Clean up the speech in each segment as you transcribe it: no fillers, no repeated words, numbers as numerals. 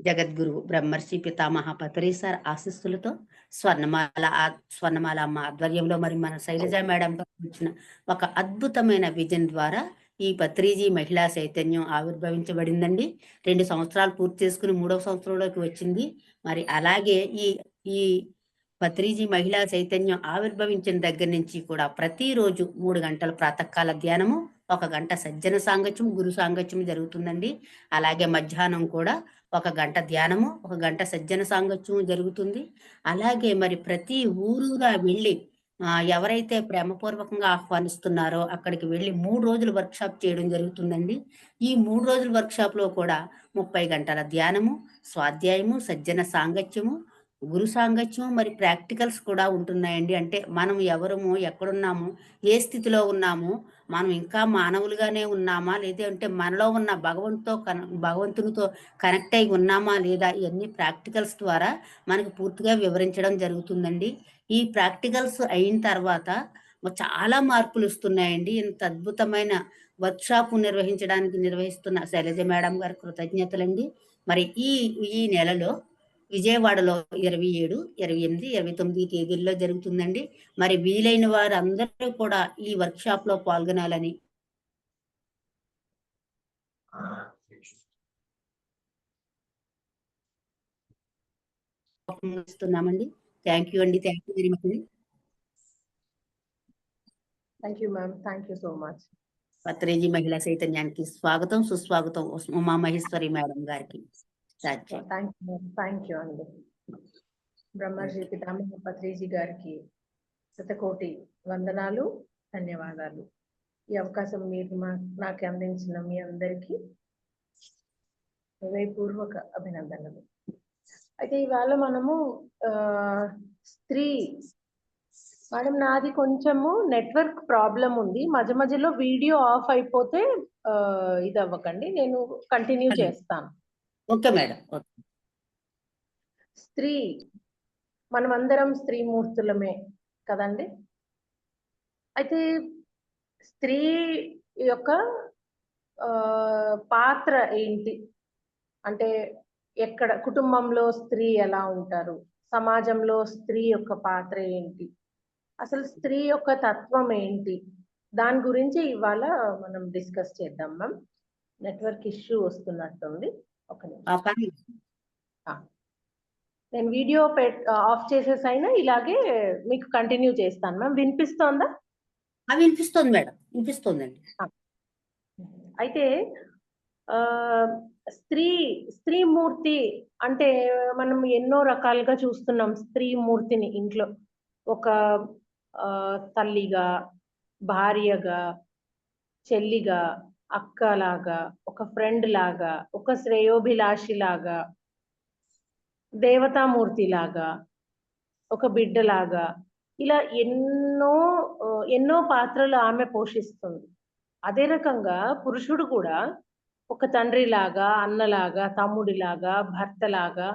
జగద్గురు బ్రహ్మర్షి పితామహ పత్రి సార్ ఆశీస్సులతో స్వర్ణమాల అమ్మ ఆధ్వర్యంలో మరి మన శైలజ మేడంతో వచ్చిన ఒక అద్భుతమైన విజన్ ద్వారా ఈ పత్రిజీ మహిళా చైతన్యం ఆవిర్భవించబడిందండి. 2 సంవత్సరాలు పూర్తి చేసుకుని 3వ సంవత్సరంలోకి వచ్చింది. మరి అలాగే ఈ ఈ పత్రిజీ మహిళా చైతన్యం ఆవిర్భవించిన దగ్గర నుంచి కూడా ప్రతిరోజు 3 గంటల ప్రాతకాల ధ్యానము, 1 గంట సజ్జన సాంగత్యం, గురు సాంగత్యం జరుగుతుందండి. అలాగే మధ్యాహ్నం కూడా 1 గంట ధ్యానము, 1 గంట సజ్జన సాంగత్యం జరుగుతుంది. అలాగే మరి ప్రతి ఊరుగా వెళ్ళి ఎవరైతే ప్రేమపూర్వకంగా ఆహ్వానిస్తున్నారో అక్కడికి వెళ్ళి 3 రోజులు వర్క్షాప్ చేయడం జరుగుతుందండి. ఈ 3 రోజుల వర్క్షాప్లో కూడా 30 గంటల ధ్యానము, స్వాధ్యాయము, సజ్జన సాంగత్యము, గురు సాంగత్యం మరి ప్రాక్టికల్స్ కూడా ఉంటున్నాయండి. అంటే మనం ఎవరము, ఎక్కడున్నాము, ఏ స్థితిలో ఉన్నాము, మనం ఇంకా మానవులుగానే ఉన్నామా, లేదంటే మనలో ఉన్న భగవంతునితో కనెక్ట్ అయి ఉన్నామా లేదా, ఇవన్నీ ప్రాక్టికల్స్ ద్వారా మనకు పూర్తిగా వివరించడం జరుగుతుందండి. ఈ ప్రాక్టికల్స్ అయిన తర్వాత చాలా మార్పులు వస్తున్నాయండి. ఇంత అద్భుతమైన వర్క్షాప్ నిర్వహిస్తున్న శైలజ మేడం గారి కృతజ్ఞతలండి. మరి ఈ ఈ నెలలో విజయవాడలో 27, 28, 29 తేదీల్లో జరుగుతుందండి. మరి వీలైన వారందరూ కూడా ఈ వర్క్షాప్ లో పాల్గొనాలని ఇస్తున్నామండి. థ్యాంక్ యూ అండి. థ్యాంక్ యూ వెరీ మచ్ అండి. Thank you ma'am. Thank you so much. Patriji మహిళా చైతన్యానికి స్వాగతం, సుస్వాగతం ఉమామహేశ్వరి మేడం గారికి. థ్యాంక్ యూ అండి. బ్రహ్మర్షి పితామహ పత్రిజీ గారికి శతకోటి వందనాలు, ధన్యవాదాలు. ఈ అవకాశం మీరు నాకు అందించిన మీ అందరికీ హృదయపూర్వక అభినందనలు. అయితే ఇవాళ మనము స్త్రీ మేడం, నాది కొంచెము నెట్వర్క్ ప్రాబ్లం ఉంది. మధ్య మధ్యలో వీడియో ఆఫ్ అయిపోతే ఇది అవ్వకండి, నేను కంటిన్యూ చేస్తాను. Okay madam. స్త్రీ, మనమందరం స్త్రీమూర్తులమే కదండి. అయితే స్త్రీ యొక్క పాత్ర ఏంటి అంటే, ఎక్కడ కుటుంబంలో స్త్రీ ఎలా ఉంటారు, సమాజంలో స్త్రీ యొక్క పాత్ర ఏంటి, అసలు స్త్రీ యొక్క తత్వం ఏంటి, దాని గురించి ఇవాళ మనం డిస్కస్ చేద్దాం మ్యామ్. నెట్వర్క్ ఇష్యూ వస్తున్నట్టుంది, ఒక నిమిషం. నేను వీడియో ఆఫ్ చేసేసైనా ఇలాగే మీకు కంటిన్యూ చేస్తాను మ్యామ్. వినిపిస్తోందా? వినిపిస్తుంది మేడం, వినిపిస్తుందండి. అయితే స్త్రీమూర్తి అంటే మనం ఎన్నో రకాలుగా చూస్తున్నాం స్త్రీమూర్తిని ఇంట్లో. ఒక తల్లిగా, భార్యగా, చెల్లిగా, అక్కలాగా, ఒక ఫ్రెండ్ లాగా, ఒక శ్రేయోభిలాషి లాగా, దేవతామూర్తి లాగా, ఒక బిడ్డలాగా, ఇలా ఎన్నో పాత్రలు ఆమె పోషిస్తుంది. అదే రకంగా పురుషుడు కూడా ఒక తండ్రిలాగా, అన్నలాగా, తమ్ముడిలాగా, భర్తలాగా,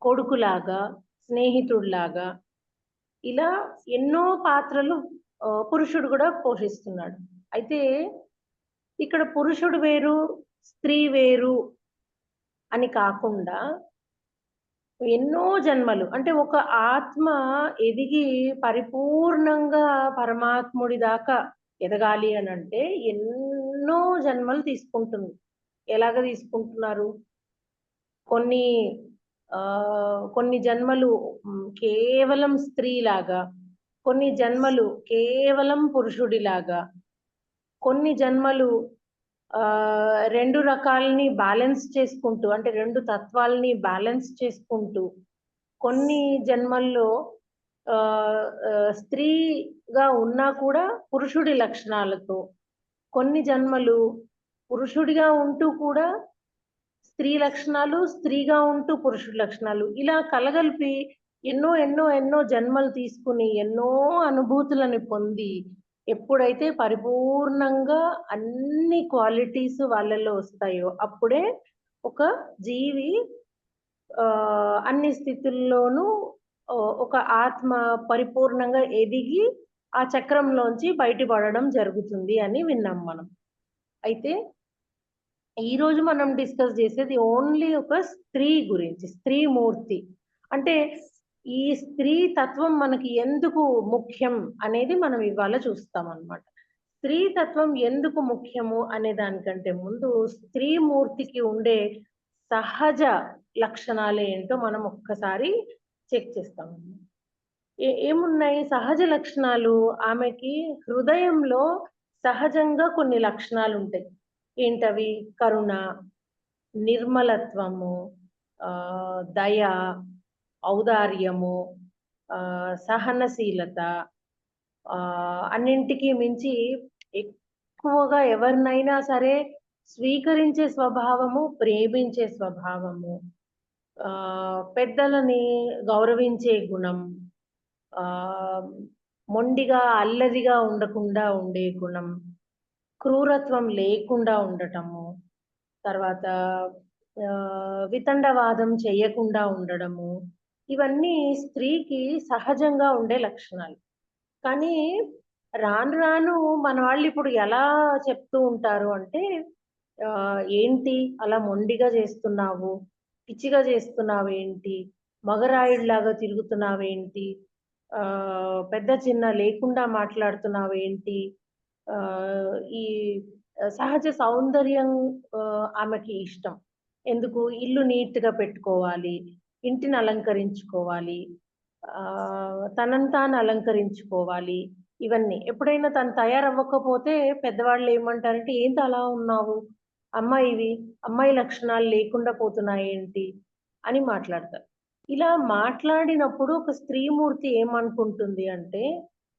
కొడుకులాగా, స్నేహితుడిలాగా, ఇలా ఎన్నో పాత్రలు పురుషుడు కూడా పోషిస్తున్నాడు. అయితే ఇక్కడ పురుషుడు వేరు, స్త్రీ వేరు అని కాకుండా ఎన్నో జన్మలు, అంటే ఒక ఆత్మ ఎదిగి పరిపూర్ణంగా పరమాత్ముడి దాకా ఎదగాలి అని అంటే ఎన్నో జన్మలు తీసుకుంటుంది. ఎలాగ తీసుకుంటున్నారు? కొన్ని జన్మలు కేవలం స్త్రీలాగా, కొన్ని జన్మలు కేవలం పురుషుడిలాగా, కొన్ని జన్మలు 2 రకాలని బ్యాలెన్స్ చేసుకుంటూ, అంటే 2 తత్వాలని బ్యాలెన్స్ చేసుకుంటూ, కొన్ని జన్మల్లో స్త్రీగా ఉన్నా కూడా పురుషుడి లక్షణాలతో, కొన్ని జన్మలు పురుషుడిగా ఉంటూ కూడా స్త్రీ లక్షణాలు, స్త్రీగా ఉంటూ పురుషుడి లక్షణాలు, ఇలా కలగలిపి ఎన్నో జన్మలు తీసుకుని ఎన్నో అనుభూతులను పొంది ఎప్పుడైతే పరిపూర్ణంగా అన్ని క్వాలిటీస్ వాళ్ళలో వస్తాయో అప్పుడే ఒక జీవి అన్ని స్థితుల్లోనూ ఒక ఆత్మ పరిపూర్ణంగా ఎదిగి ఆ చక్రంలోంచి బయటపడడం జరుగుతుంది అని విన్నాం మనం. అయితే ఈ రోజు మనం డిస్కస్ చేసేది ఓన్లీ ఒక స్త్రీ గురించి, స్త్రీ మూర్తి. అంటే ఈ స్త్రీ తత్వం మనకి ఎందుకు ముఖ్యం అనేది మనం ఇవాళ చూస్తాం అన్నమాట. స్త్రీ తత్వం ఎందుకు ముఖ్యము అనే దానికంటే ముందు స్త్రీ మూర్తికి ఉండే సహజ లక్షణాలు ఏంటో మనం ఒక్కసారి చెక్ చేస్తాం. ఏమున్నాయి సహజ లక్షణాలు? ఆమెకి హృదయంలో సహజంగా కొన్ని లక్షణాలు ఉంటాయి. ఏంటవి? కరుణ, నిర్మలత్వము, దయ, ఔదార్యము, సహనశీలత, అన్నింటికి మించి ఎక్కువగా ఎవరినైనా సరే స్వీకరించే స్వభావము, ప్రేమించే స్వభావము, పెద్దలని గౌరవించే గుణం, మొండిగా, అల్లరిగా ఉండకుండా ఉండే గుణం, క్రూరత్వం లేకుండా ఉండటము, తర్వాత వితండవాదం చేయకుండా ఉండడము, ఇవన్నీ స్త్రీకి సహజంగా ఉండే లక్షణాలు. కానీ రాను రాను మన వాళ్ళు ఇప్పుడు ఎలా చెప్తూ ఉంటారు అంటే, ఏంటి అలా మొండిగా చేస్తున్నావు? పిచ్చిగా చేస్తున్నావేంటి? మగరాయుడిలాగా తిరుగుతున్నావేంటి? పెద్ద చిన్న లేకుండా మాట్లాడుతున్నావేంటి? ఈ సహజ సౌందర్యం ఆమెకి ఇష్టం. ఎందుకు? ఇల్లు నీట్‌గా పెట్టుకోవాలి, ఇంటిని అలంకరించుకోవాలి, తనని తాను అలంకరించుకోవాలి. ఇవన్నీ. ఎప్పుడైనా తను తయారవ్వకపోతే పెద్దవాళ్ళు ఏమంటారంటే, "ఏంటి అలా ఉన్నావు? అమ్మాయివి, అమ్మాయి లక్షణాలు లేకుండా పోతున్నాయేంటి?" అని మాట్లాడతారు. ఇలా మాట్లాడినప్పుడు ఒక స్త్రీమూర్తి ఏమనుకుంటుంది అంటే,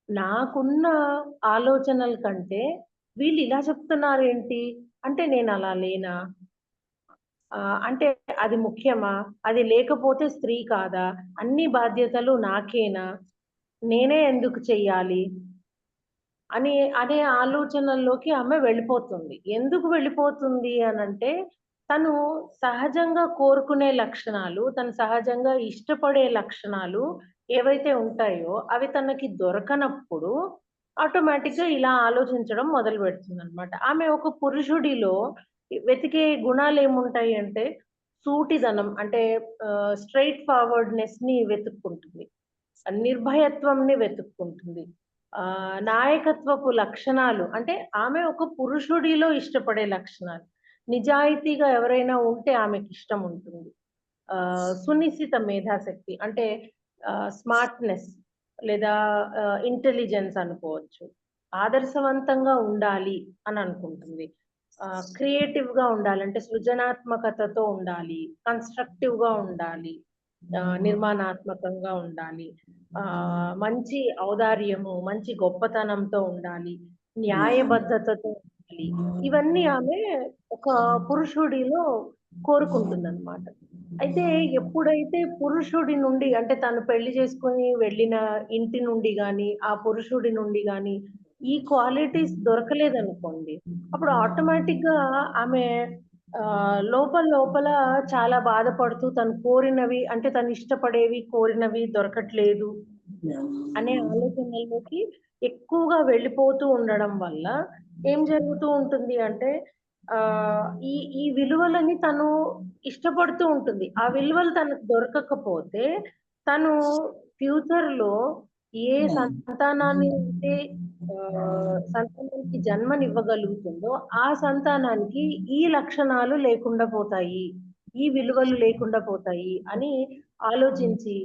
నాకున్న ఆలోచనల కంటే వీళ్ళు ఇలా చెప్తున్నారేంటి? అంటే నేనలా లేనా? అంటే అది ముఖ్యమా? అది లేకపోతే స్త్రీ కాదా? అన్ని బాధ్యతలు నాకేనా? నేనే ఎందుకు చెయ్యాలి? అనే ఆలోచనల్లోకి ఆమె వెళ్ళిపోతుంది. ఎందుకు వెళ్ళిపోతుంది అనంటే, తను సహజంగా కోరుకునే లక్షణాలు, తను సహజంగా ఇష్టపడే లక్షణాలు ఏవైతే ఉంటాయో, అవి తనకి దొరకనప్పుడు ఆటోమేటిక్‌గా ఇలా ఆలోచించడం మొదలుపెడుతుందనమాట. ఆమె ఒక పురుషుడిలో వెతికే గుణాలేముంటాయి అంటే, సూటిదనం అంటే స్ట్రెయిట్ ఫార్వర్డ్‌నెస్‌ని వెతుక్కుంటుంది. నిర్భయత్వంని వెతుక్కుంటుంది. నాయకత్వపు లక్షణాలు అంటే ఆమె ఒక పురుషుడిలో ఇష్టపడే లక్షణాలు. నిజాయితీగా ఎవరైనా ఉంటే ఆమెకిష్టం ఉంటుంది. సునిశిత మేధాశక్తి అంటే స్మార్ట్‌నెస్ లేదా ఇంటెలిజెన్స్ అనుకోవచ్చు. ఆదర్శవంతంగా ఉండాలి అని అనుకుంటుంది. క్రియేటివ్‌గా ఉండాలి అంటే సృజనాత్మకతతో ఉండాలి. కన్‌స్ట్రక్టివ్‌గా ఉండాలి. నిర్మాణాత్మకంగా ఉండాలి. మంచి ఔదార్యము, మంచి గొప్పతనంతో ఉండాలి. న్యాయబద్ధతతో ఉండాలి. ఇవన్నీ ఆమె ఒక పురుషుడిలో కోరుకుంటుందన్నమాట. అయితే ఎప్పుడైతే పురుషుడి నుండి అంటే తను పెళ్లి చేసుకొని వెళ్ళిన ఇంటి నుండి గాని, ఆ పురుషుడి నుండి గాని ఈ క్వాలిటీస్ దొరకలేదనుకోండి, అప్పుడు ఆటోమేటిక్‌గా ఆమె లోపల లోపల చాలా బాధపడుతూ తను కోరినవి అంటే తను ఇష్టపడేవి, కోరినవి దొరకట్లేదు అనే ఆలోచనల్లోకి ఎక్కువగా వెళ్ళిపోతూ ఉండడం వల్ల ఏం జరుగుతూ ఉంటుంది అంటే ఈ ఈ విలువలని తను ఇష్టపడుతూ ఉంటుంది. ఆ విలువలు తనకు దొరకకపోతే తను ఫ్యూచర్‌లో ఏ సంతానాన్ని అయితే సంతానానికి జన్మనివ్వగలుగుతుందో, ఆ సంతానానికి ఈ లక్షణాలు లేకుండా పోతాయి. ఈ విలువలు లేకుండా పోతాయి అని ఆలోచించి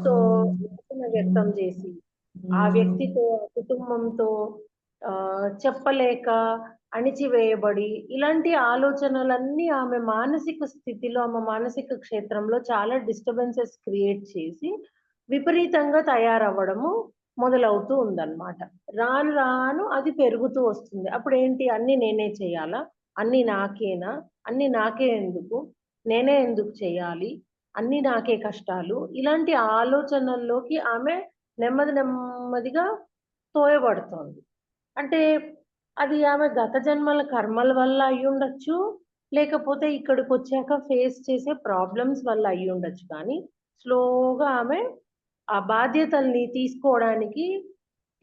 తో నిరసన వ్యక్తం చేసి, ఆ వ్యక్తితో, ఆ కుటుంబంతో చెప్పలేక అణిచివేయబడి, ఇలాంటి ఆలోచనలన్నీ ఆమె మానసిక స్థితిలో, ఆమె మానసిక క్షేత్రంలో చాలా డిస్టర్బెన్సెస్ క్రియేట్ చేసి, విపరీతంగా తయారవ్వడము మొదలవుతూ ఉందన్నమాట. రాను రాను అది పెరుగుతూ వస్తుంది. అప్పుడేంటి అన్నీ నేనే చేయాలా? అన్నీ నాకేనా? అన్నీ నాకే ఎందుకు? నేనే ఎందుకు చేయాలి? అన్నీ నాకే కష్టాలు. ఇలాంటి ఆలోచనల్లోకి ఆమె నెమ్మది నెమ్మదిగా తోయబడుతోంది. అంటే అది ఆమె గత జన్మల కర్మల వల్ల అయ్యుండొచ్చు. లేకపోతే ఇక్కడికొచ్చాక ఫేస్ చేసే ప్రాబ్లమ్స్ వల్ల అయ్యుండొచ్చు. కానీ స్లోగా ఆమె ఆ బాధ్యతల్ని తీసుకోవడానికి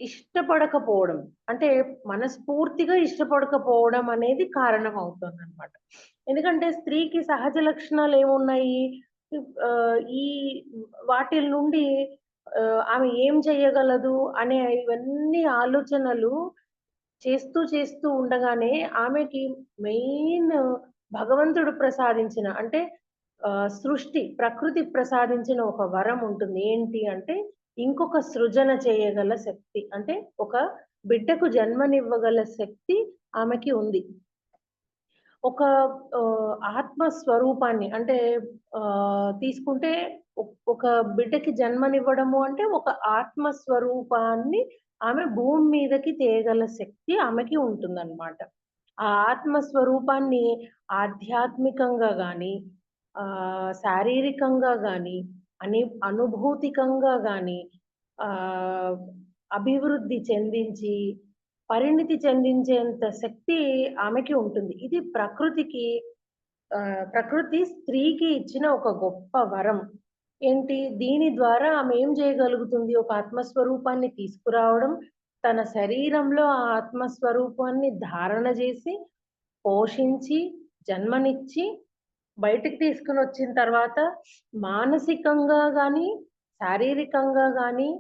ఇష్టపడకపోవడం, అంటే మనస్ఫూర్తిగా ఇష్టపడకపోవడం అనేది కారణం అవుతుందన్నమాట. ఎందుకంటే స్త్రీకి సహజ లక్షణాలు ఏమున్నాయి? ఈ వాటిల నుండి ఆమె ఏం చేయగలదు అనే ఇవన్నీ ఆలోచనలు చేస్తూ ఉండగానే ఆమెకి మెయిన్ భగవంతుడు ప్రసాదించిన, అంటే ప్రకృతి ప్రసాదించిన ఒక వరం ఉంటుంది. ఏంటి అంటే ఇంకొక సృజన చేయగల శక్తి. అంటే ఒక బిడ్డకు జన్మనివ్వగల శక్తి ఆమెకి ఉంది. ఒక ఆత్మ స్వరూపాన్ని అంటే తీసుకుంటే ఒక బిడ్డకి జన్మనివ్వడము అంటే ఒక ఆత్మ స్వరూపాన్ని ఆమె భూమి మీదకి తేగల శక్తి ఆమెకి ఉంటుందన్నమాట. ఆ ఆత్మ స్వరూపాన్ని ఆధ్యాత్మికంగా గాని, శారీరకంగా గాని, అనుభూతికంగా గాని ఆహ్, అభివృద్ధి చెందించి, పరిణితి చెందించేంత శక్తి ఆమెకి ఉంటుంది. ఇది ప్రకృతి స్త్రీకి ఇచ్చిన ఒక గొప్ప వరం. ఏంటి? దీని ద్వారా ఆమె ఏం చేయగలుగుతుంది? ఒక ఆత్మస్వరూపాన్ని తీసుకురావడం, తన శరీరంలో ఆ ఆత్మస్వరూపాన్ని ధారణ చేసి, పోషించి, జన్మనిచ్చి, బయటికి తీసుకొనొచ్చిన తర్వాత మానసికంగా గాని, శారీరకంగా గాని,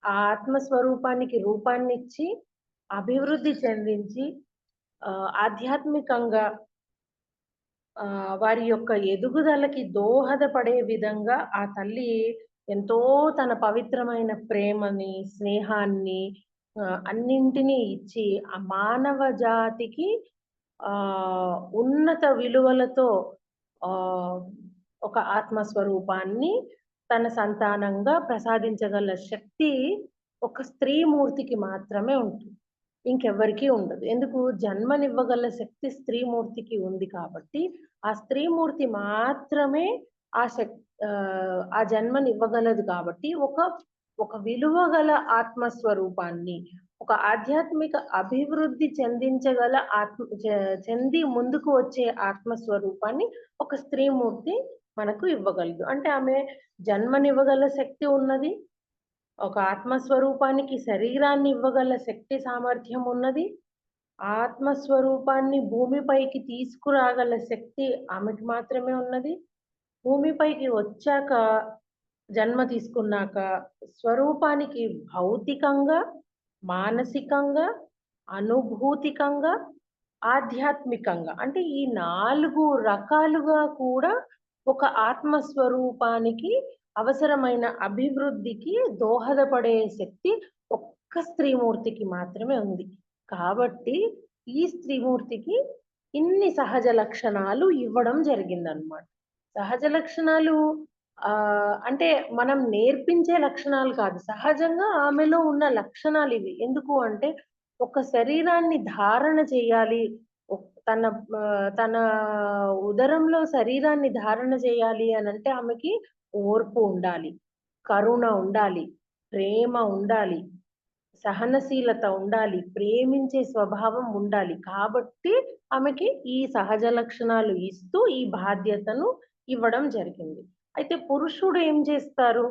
ఆ ఆత్మస్వరూపానికి రూపాన్నిచ్చి, అభివృద్ధి చెందించి, ఆధ్యాత్మికంగా వారి యొక్క ఎదుగుదలకి దోహదపడే విధంగా ఆ తల్లి ఎంతో తన పవిత్రమైన ప్రేమని, స్నేహాన్ని అన్నింటినీ ఇచ్చి ఆ మానవ జాతికి ఉన్నత విలువలతో ఆహ్, ఒక ఆత్మ స్వరూపాన్ని తన సంతానంగా ప్రసాదించగల శక్తి ఒక స్త్రీ మూర్తికి మాత్రమే ఉంటుంది. ఇంకెవ్వరికీ ఉండదు. ఎందుకు? జన్మనివ్వగల శక్తి స్త్రీ మూర్తికి ఉంది కాబట్టి, ఆ స్త్రీ మూర్తి మాత్రమే ఆ జన్మనివ్వగలదు కాబట్టి, ఒక విలువ గల ఆత్మస్వరూపాన్ని, ఒక ఆధ్యాత్మిక అభివృద్ధి చెందించగల చెంది ముందుకు వచ్చే ఆత్మస్వరూపాన్ని ఒక స్త్రీ మూర్తి మనకు ఇవ్వగలదు. అంటే ఆమె జన్మనివ్వగల శక్తి ఉన్నది. ఒక ఆత్మస్వరూపానికి శరీరాన్ని ఇవ్వగల శక్తి సామర్థ్యం ఉన్నది. ఆత్మస్వరూపాన్ని భూమిపైకి తీసుకురాగల శక్తి ఆమెకి మాత్రమే ఉన్నది. భూమిపైకి వచ్చాక, జన్మ తీసుకున్నాక స్వరూపానికి భౌతికంగా, మానసికంగా, అనుభూతికంగా, ఆధ్యాత్మికంగా అంటే ఈ 4 రకాలుగా కూడా ఒక ఆత్మ స్వరూపానికి అవసరమైన అభివృద్ధికి దోహదపడే శక్తి ఒక్క స్త్రీమూర్తికి మాత్రమే ఉంది. కాబట్టి ఈ స్త్రీమూర్తికి ఇన్ని సహజ లక్షణాలు ఇవ్వడం జరిగిందనమాట. సహజ లక్షణాలు అంటే మనం నేర్పించే లక్షణాలు కాదు. సహజంగా ఆమెలో ఉన్న లక్షణాలివి. ఎందుకు అంటే ఒక శరీరాన్ని ధారణ చేయాలి. తన ఉదరంలో శరీరాన్ని ధారణ చేయాలి అనంటే ఆమెకి ఓర్పు ఉండాలి, కరుణ ఉండాలి, ప్రేమ ఉండాలి, సహనశీలత ఉండాలి, ప్రేమించే స్వభావం ఉండాలి. కాబట్టి ఆమెకి ఈ సహజ లక్షణాలు ఇస్తూ ఈ బాధ్యతను ఇవ్వడం జరిగింది. అయితే పురుషుడు ఏం చేస్తారు?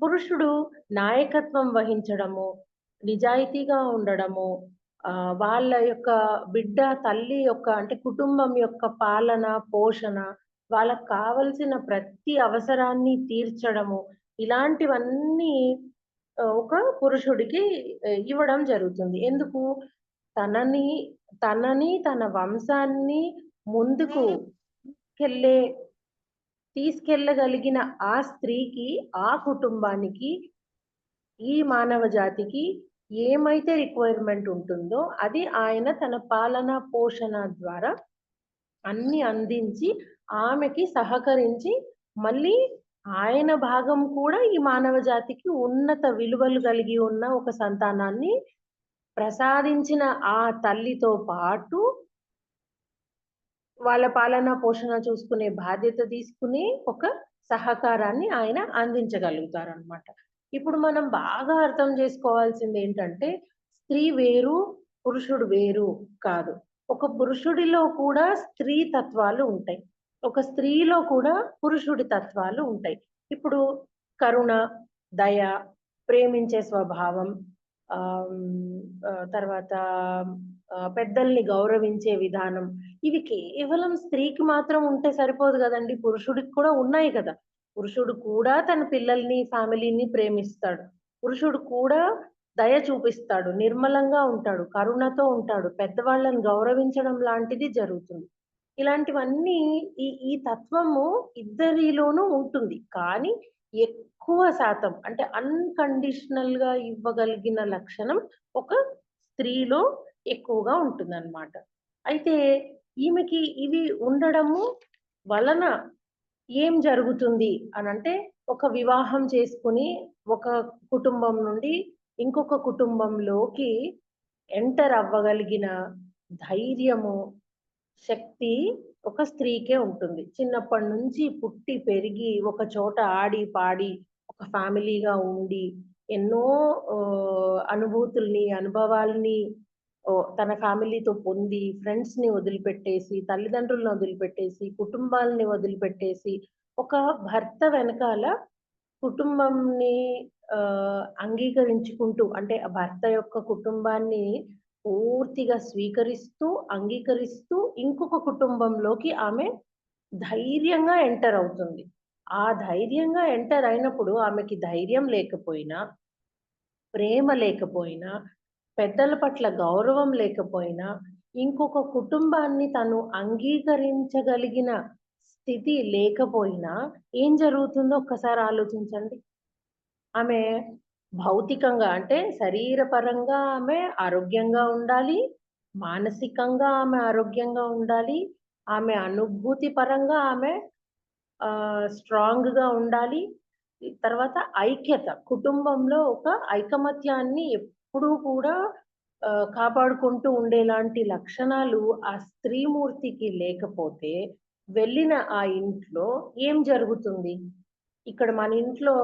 పురుషుడు నాయకత్వం వహించడము, నిజాయితీగా ఉండడము, వాళ్ళ యొక్క బిడ్డ, తల్లి యొక్క అంటే కుటుంబం యొక్క పాలన, పోషణ, వాళ్ళకి కావలసిన ప్రతి అవసరాన్ని తీర్చడము, ఇలాంటివన్నీ ఒక పురుషుడికి ఇవ్వడం జరుగుతుంది. ఎందుకు? తనని, తన వంశాన్ని ముందుకు కెళ్ళే తీసుకెళ్ళగలిగిన ఆ స్త్రీకి, ఆ కుటుంబానికి, ఈ మానవ జాతికి ఏమైతే రిక్వైర్మెంట్ ఉంటుందో అది ఆయన తన పాలన, పోషణ ద్వారా అన్ని అందించి, ఆమెకి సహకరించి, మళ్ళీ ఆయన భాగం కూడా ఈ మానవ జాతికి ఉన్నత విలువలు కలిగి ఉన్న ఒక సంతానాన్ని ప్రసాదించిన ఆ తల్లితో పాటు వాళ్ళ పాలన, పోషణ చూసుకునే బాధ్యత తీసుకుని ఒక సహకారాన్ని ఆయన అందించగలుగుతారనమాట. ఇప్పుడు మనం బాగా అర్థం చేసుకోవాల్సిందేంటంటే, స్త్రీ వేరు, పురుషుడు వేరు కాదు. ఒక పురుషుడిలో కూడా స్త్రీ తత్వాలు ఉంటాయి. ఒక స్త్రీలో కూడా పురుషుడి తత్వాలు ఉంటాయి. ఇప్పుడు కరుణ, దయ, ప్రేమించే స్వభావం, తర్వాత పెద్దల్ని గౌరవించే విధానం. ఇవి కేవలం స్త్రీకి మాత్రం ఉంటే సరిపోదు గదండీ! పురుషుడికి కూడా ఉన్నాయి కదా! పురుషుడు కూడా తన పిల్లల్ని, ఫ్యామిలీని ప్రేమిస్తాడు. పురుషుడు కూడా దయ చూపిస్తాడు. నిర్మలంగా ఉంటాడు. కరుణతో ఉంటాడు. పెద్దవాళ్ళని గౌరవించడం లాంటిది జరుగుతుంది. ఇలాంటివన్నీ ఈ తత్వము ఇద్దరిలోనూ ఉంటుంది. కానీ ఎక్కువ శాతం అంటే అన్‌కండిషనల్‌గా ఇవ్వగలిగిన లక్షణం ఒక స్త్రీలో ఎక్కువగా ఉంటుందన్నమాట. అయితే ఈమెకి ఇవి ఉండడము వలన ఏం జరుగుతుంది అనంటే, ఒక వివాహం చేసుకొని ఒక కుటుంబం నుండి ఇంకొక కుటుంబంలోకి ఎంటర్ అవ్వగలిగిన ధైర్యము, శక్తి ఒక స్త్రీకే ఉంటుంది. చిన్నప్పటి నుంచి పుట్టి, పెరిగి, ఒక చోట ఆడి, పాడి, ఒక ఫ్యామిలీగా ఉండి, ఎన్నో అనుభూతుల్ని, అనుభవాల్ని తన ఫ్యామిలీతో పొంది, ఫ్రెండ్స్‌ని వదిలిపెట్టేసి, తల్లిదండ్రులను వదిలిపెట్టేసి, కుటుంబాల్ని వదిలిపెట్టేసి, ఒక భర్త వెనకాల కుటుంబంని అంగీకరించుకుంటూ అంటే ఆ భర్త యొక్క కుటుంబాన్ని పూర్తిగా స్వీకరిస్తూ, అంగీకరిస్తూ ఇంకొక కుటుంబంలోకి ఆమె ధైర్యంగా ఎంటర్ అవుతుంది. ఆ ధైర్యంగా ఎంటర్ అయినప్పుడు ఆమెకి ధైర్యం లేకపోయినా, ప్రేమ లేకపోయినా, పెద్దల పట్ల గౌరవం లేకపోయినా, ఇంకొక కుటుంబాన్ని తను అంగీకరించగలిగిన స్థితి లేకపోయినా ఏం జరుగుతుందో ఒక్కసారి ఆలోచించండి. ఆమె భౌతికంగా అంటే శరీరపరంగా ఆమె ఆరోగ్యంగా ఉండాలి. మానసికంగా ఆమె ఆరోగ్యంగా ఉండాలి. ఆమె అనుభూతి పరంగా ఆమె స్ట్రాంగ్‌గా ఉండాలి. ఈ తర్వాత ఐక్యత. కుటుంబంలో ఒక ఐకమత్యాన్ని ఎప్పుడూ కూడా కాపాడుకుంటూ ఉండేలాంటి లక్షణాలు ఆ స్త్రీమూర్తికి లేకపోతే, వెళ్ళిన ఆ ఇంట్లో ఏం జరుగుతుంది? ఇక్కడ మన ఇంట్లో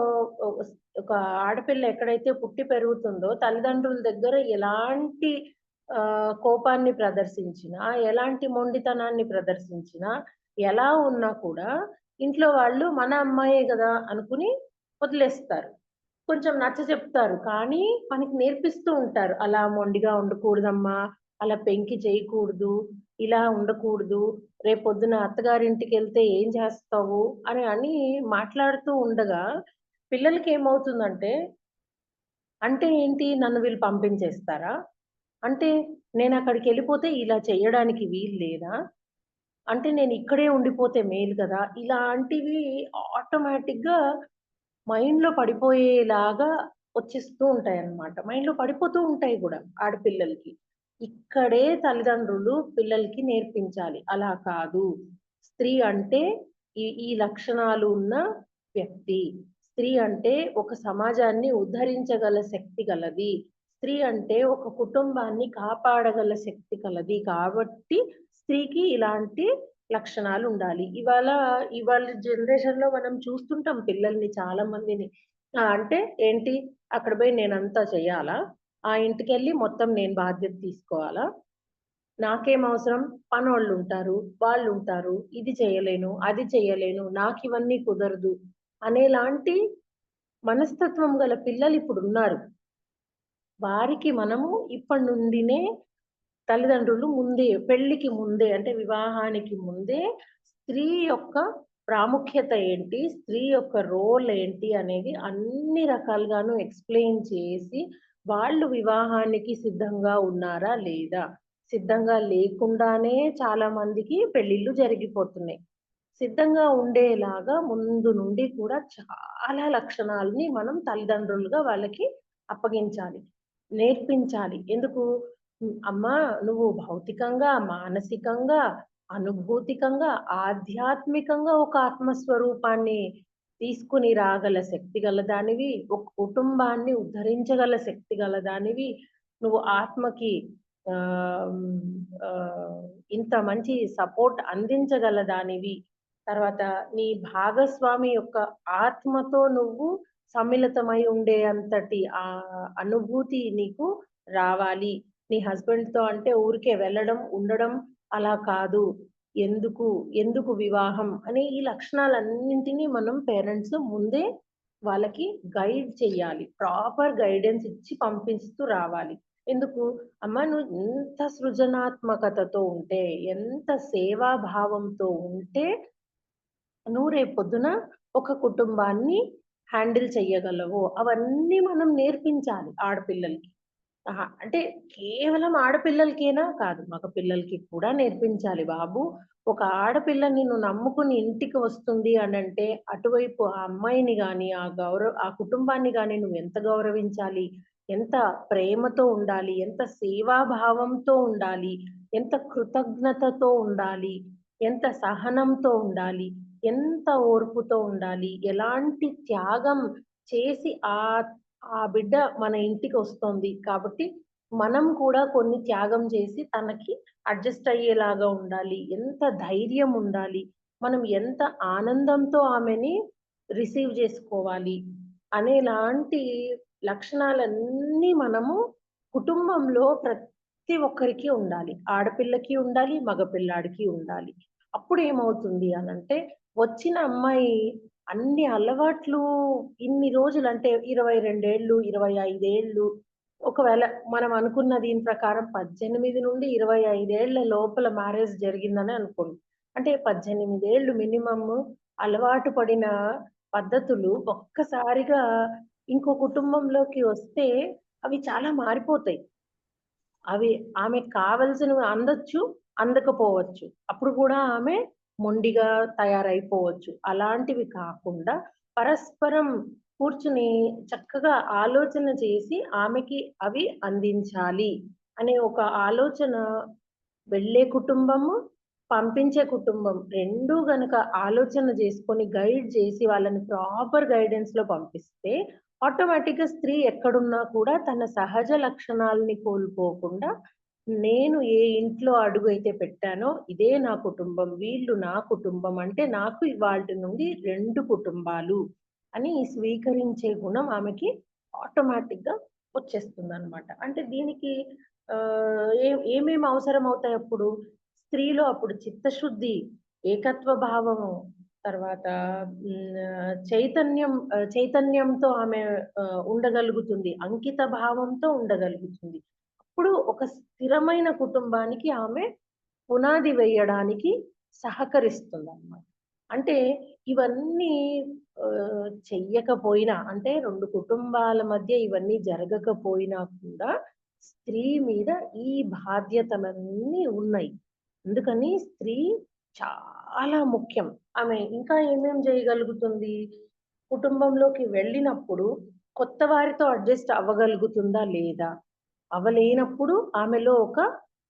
ఒక ఒక ఆడపిల్ల ఎక్కడైతే పుట్టి పెరుగుతుందో, తల్లిదండ్రుల దగ్గర ఎలాంటి కోపాన్ని ప్రదర్శించినా, ఎలాంటి మొండితనాన్ని ప్రదర్శించినా, ఎలా ఉన్నా కూడా ఇంట్లో వాళ్ళు మన అమ్మాయే గదా! అనుకుని వదిలేస్తారు. కొంచెం నచ్చచెప్తారు. కానీ మనకి నేర్పిస్తూ ఉంటారు. అలా మొండిగా ఉండకూడదమ్మా, అలా పెంకి చేయకూడదు, ఇలా ఉండకూడదు, రేపొద్దున అత్తగారింటికెళ్తే ఏం చేస్తావు అని మాట్లాడుతూ ఉండగా పిల్లలకేమవుతుందంటే, అంటే ఏంటి నన్ను వీళ్ళు పంపించేస్తారా? అంటే నేనక్కడికెళ్ళిపోతే ఇలా చెయ్యడానికి వీలు లేదా? అంటే నేనిక్కడే ఉండిపోతే మేలు కదా! ఇలాంటివి ఆటోమేటిక్‌గా మైండ్‌లో పడిపోయేలాగా వచ్చేస్తూ ఉంటాయన్నమాట. మైండ్‌లో పడిపోతూ ఉంటాయి గూడా ఆడపిల్లలకి. ఇక్కడే తల్లిదండ్రులు పిల్లలకి నేర్పించాలి. అలా కాదు. స్త్రీ అంటే ఈ లక్షణాలు ఉన్న వ్యక్తి. స్త్రీ అంటే ఒక సమాజాన్ని ఉద్ధరించగల శక్తి గలది. స్త్రీ అంటే ఒక కుటుంబాన్ని కాపాడగల శక్తి కలది. కాబట్టి స్త్రీకి ఇలాంటి లక్షణాలుండాలి. ఇవాళ జనరేషన్‌లో మనం చూస్తుంటాం పిల్లల్ని చాలా మందిని. అంటే ఏంటి అక్కడ పోయి నేనంతా చెయ్యాలా? ఆ ఇంటికెళ్ళి మొత్తం నేను బాధ్యత తీసుకోవాలా? నాకేం అవసరం? పనోళ్ళుంటారు, వాళ్ళుంటారు. ఇది చేయలేను, అది చేయలేను, నాకివన్నీ కుదరదు అనేలాంటి మనస్తత్వం గల పిల్లలిప్పుడున్నారు. వారికి మనము ఇప్పటి నుండినే తల్లిదండ్రులు ముందే పెళ్ళికి ముందే అంటే వివాహానికి ముందే స్త్రీ యొక్క ప్రాముఖ్యత ఏంటి? స్త్రీ యొక్క రోల్ ఏంటి? అనేది అన్ని రకాలుగాను ఎక్స్‌ప్లెయిన్ చేసి, వాళ్ళు వివాహానికి సిద్ధంగా ఉన్నారా? లేదా? సిద్ధంగా లేకుండానే చాలా మందికి పెళ్ళిళ్ళు జరిగిపోతున్నాయి. సిద్ధంగా ఉండేలాగా ముందు నుండి కూడా చాలా లక్షణాలని మనం తల్లిదండ్రులుగా వాళ్ళకి అప్పగించాలి. నేర్పించాలి. ఎందుకు? అమ్మా నువ్వు భౌతికంగా, మానసికంగా, అనుభూతికంగా, ఆధ్యాత్మికంగా ఒక ఆత్మస్వరూపాన్ని తీసుకొని రాగల శక్తి గలదానివి. ఒక కుటుంబాన్ని ఉద్ధరించగల శక్తి గలదానివి. నువ్వు ఆత్మకి ఆహ్, హ్మ్, ఇంత మంచి సపోర్ట్ అందించగల దానివి. తర్వాత నీ భాగస్వామి యొక్క ఆత్మతో నువ్వు సమ్మిళితమై ఉండే అంతటి అనుభూతి నీకు రావాలి. నీ హస్బెండ్‌తో అంటే ఊరికే వెళ్ళడం, ఉండడం అలా కాదు. ఎందుకు? ఎందుకు వివాహం? అనే ఈ లక్షణాలన్నింటినీ మనం పేరెంట్స్ ముందే వాళ్ళకి గైడ్ చెయ్యాలి. ప్రాపర్ గైడెన్స్ ఇచ్చి పంపిస్తూ రావాలి. ఎందుకు? అమ్మ నువ్వు ఎంత సృజనాత్మకతతో ఉంటే, ఎంత సేవా భావంతో ఉంటే నువ్వు రేపొద్దున ఒక కుటుంబాన్ని హ్యాండిల్ చెయ్యగలవు. అవన్నీ మనం నేర్పించాలి ఆడపిల్లలకి. అంటే కేవలం ఆడపిల్లలకేనా కాదు. మగ పిల్లలకి కూడా నేర్పించాలి బాబు. ఒక ఆడపిల్ల నిన్ను నమ్ముకుని ఇంటికి వస్తుంది అనంటే, అటువైపు ఆ అమ్మాయిని గాని, ఆ కుటుంబాన్ని గాని నువ్వెంత గౌరవించాలి, ఎంత ప్రేమతో ఉండాలి, ఎంత సేవాభావంతో ఉండాలి, ఎంత కృతజ్ఞతతో ఉండాలి, ఎంత సహనంతో ఉండాలి, ఎంత ఓర్పుతో ఉండాలి, ఎలాంటి త్యాగం చేసి ఆ బిడ్డ మన ఇంటికొస్తోంది. కాబట్టి మనం కూడా కొన్ని త్యాగం చేసి తనకి అడ్జస్ట్ అయ్యేలాగా ఉండాలి. ఎంత ధైర్యం ఉండాలి. మనం ఎంత ఆనందంతో ఆమెని రిసీవ్ చేసుకోవాలి అనేలాంటి లక్షణాలన్నీ మనము కుటుంబంలో ప్రతి ఒక్కరికి ఉండాలి. ఆడపిల్లకి ఉండాలి, మగ పిల్లాడికి ఉండాలి. అప్పుడేమవుతుంది అనంటే వచ్చిన అమ్మాయి అన్ని అలవాట్లు ఇన్ని రోజులు అంటే 22 ఏళ్ళు, 25 ఏళ్ళు ఒకవేళ మనం అనుకున్న దీని ప్రకారం 18 నుండి 25 ఏళ్ల లోపల మ్యారేజ్ జరిగిందని అనుకోండి. అంటే 18 ఏళ్ళు మినిమమ్ అలవాటు పడిన పద్ధతులు ఒక్కసారిగా ఇంకో కుటుంబంలోకి వస్తే అవి చాలా మారిపోతాయి. అవి ఆమెకు కావాల్సినవి అందొచ్చు, అందకపోవచ్చు. అప్పుడు కూడా ఆమె మొండిగా తయారైపోవచ్చు. అలాంటివి కాకుండా పరస్పరం కూర్చుని చక్కగా ఆలోచన చేసి ఆమెకి అవి అందించాలి అనే ఒక ఆలోచన వెళ్ళే కుటుంబము, పంపించే కుటుంబం 2 గనక ఆలోచన చేసుకొని గైడ్ చేసి వాళ్ళని ప్రాపర్ గైడెన్స్‌లో పంపిస్తే ఆటోమేటిక్‌గా స్త్రీ ఎక్కడున్నా కూడా తన సహజ లక్షణాల్ని కోల్పోకుండా నేను ఏ ఇంట్లో అడుగైతే పెట్టానో ఇదే నా కుటుంబం, వీళ్ళు నా కుటుంబం అంటే నాకు ఇవాల్టి నుండి 2 కుటుంబాలు అని స్వీకరించే గుణం ఆమెకి ఆటోమేటిక్‌గా వచ్చేస్తుందనమాట. అంటే దీనికి ఏమేమి అవసరమవుతాయప్పుడు? స్త్రీలో అప్పుడు చిత్తశుద్ధి, ఏకత్వ భావము, తర్వాత చైతన్యంతో ఆమె ఉండగలుగుతుంది. అంకిత భావంతో ఉండగలుగుతుంది. అప్పుడు ఒక స్థిరమైన కుటుంబానికి ఆమె పునాది వేయడానికి సహకరిస్తుందన్నమాట. అంటే ఇవన్నీ చెయ్యకపోయినా అంటే 2 కుటుంబాల మధ్య ఇవన్నీ జరగకపోయినా కూడా స్త్రీ మీద ఈ బాధ్యతలన్నీ ఉన్నాయి. అందుకని స్త్రీ చాలా ముఖ్యం. ఆమె ఇంకా ఏమేం జేయగలుగుతుంది? కుటుంబంలోకి వెళ్ళినప్పుడు కొత్త వారితో అడ్జస్ట్ అవ్వగలుగుతుందా? లేదా? అవ్వలేనప్పుడు ఆమెలో ఒక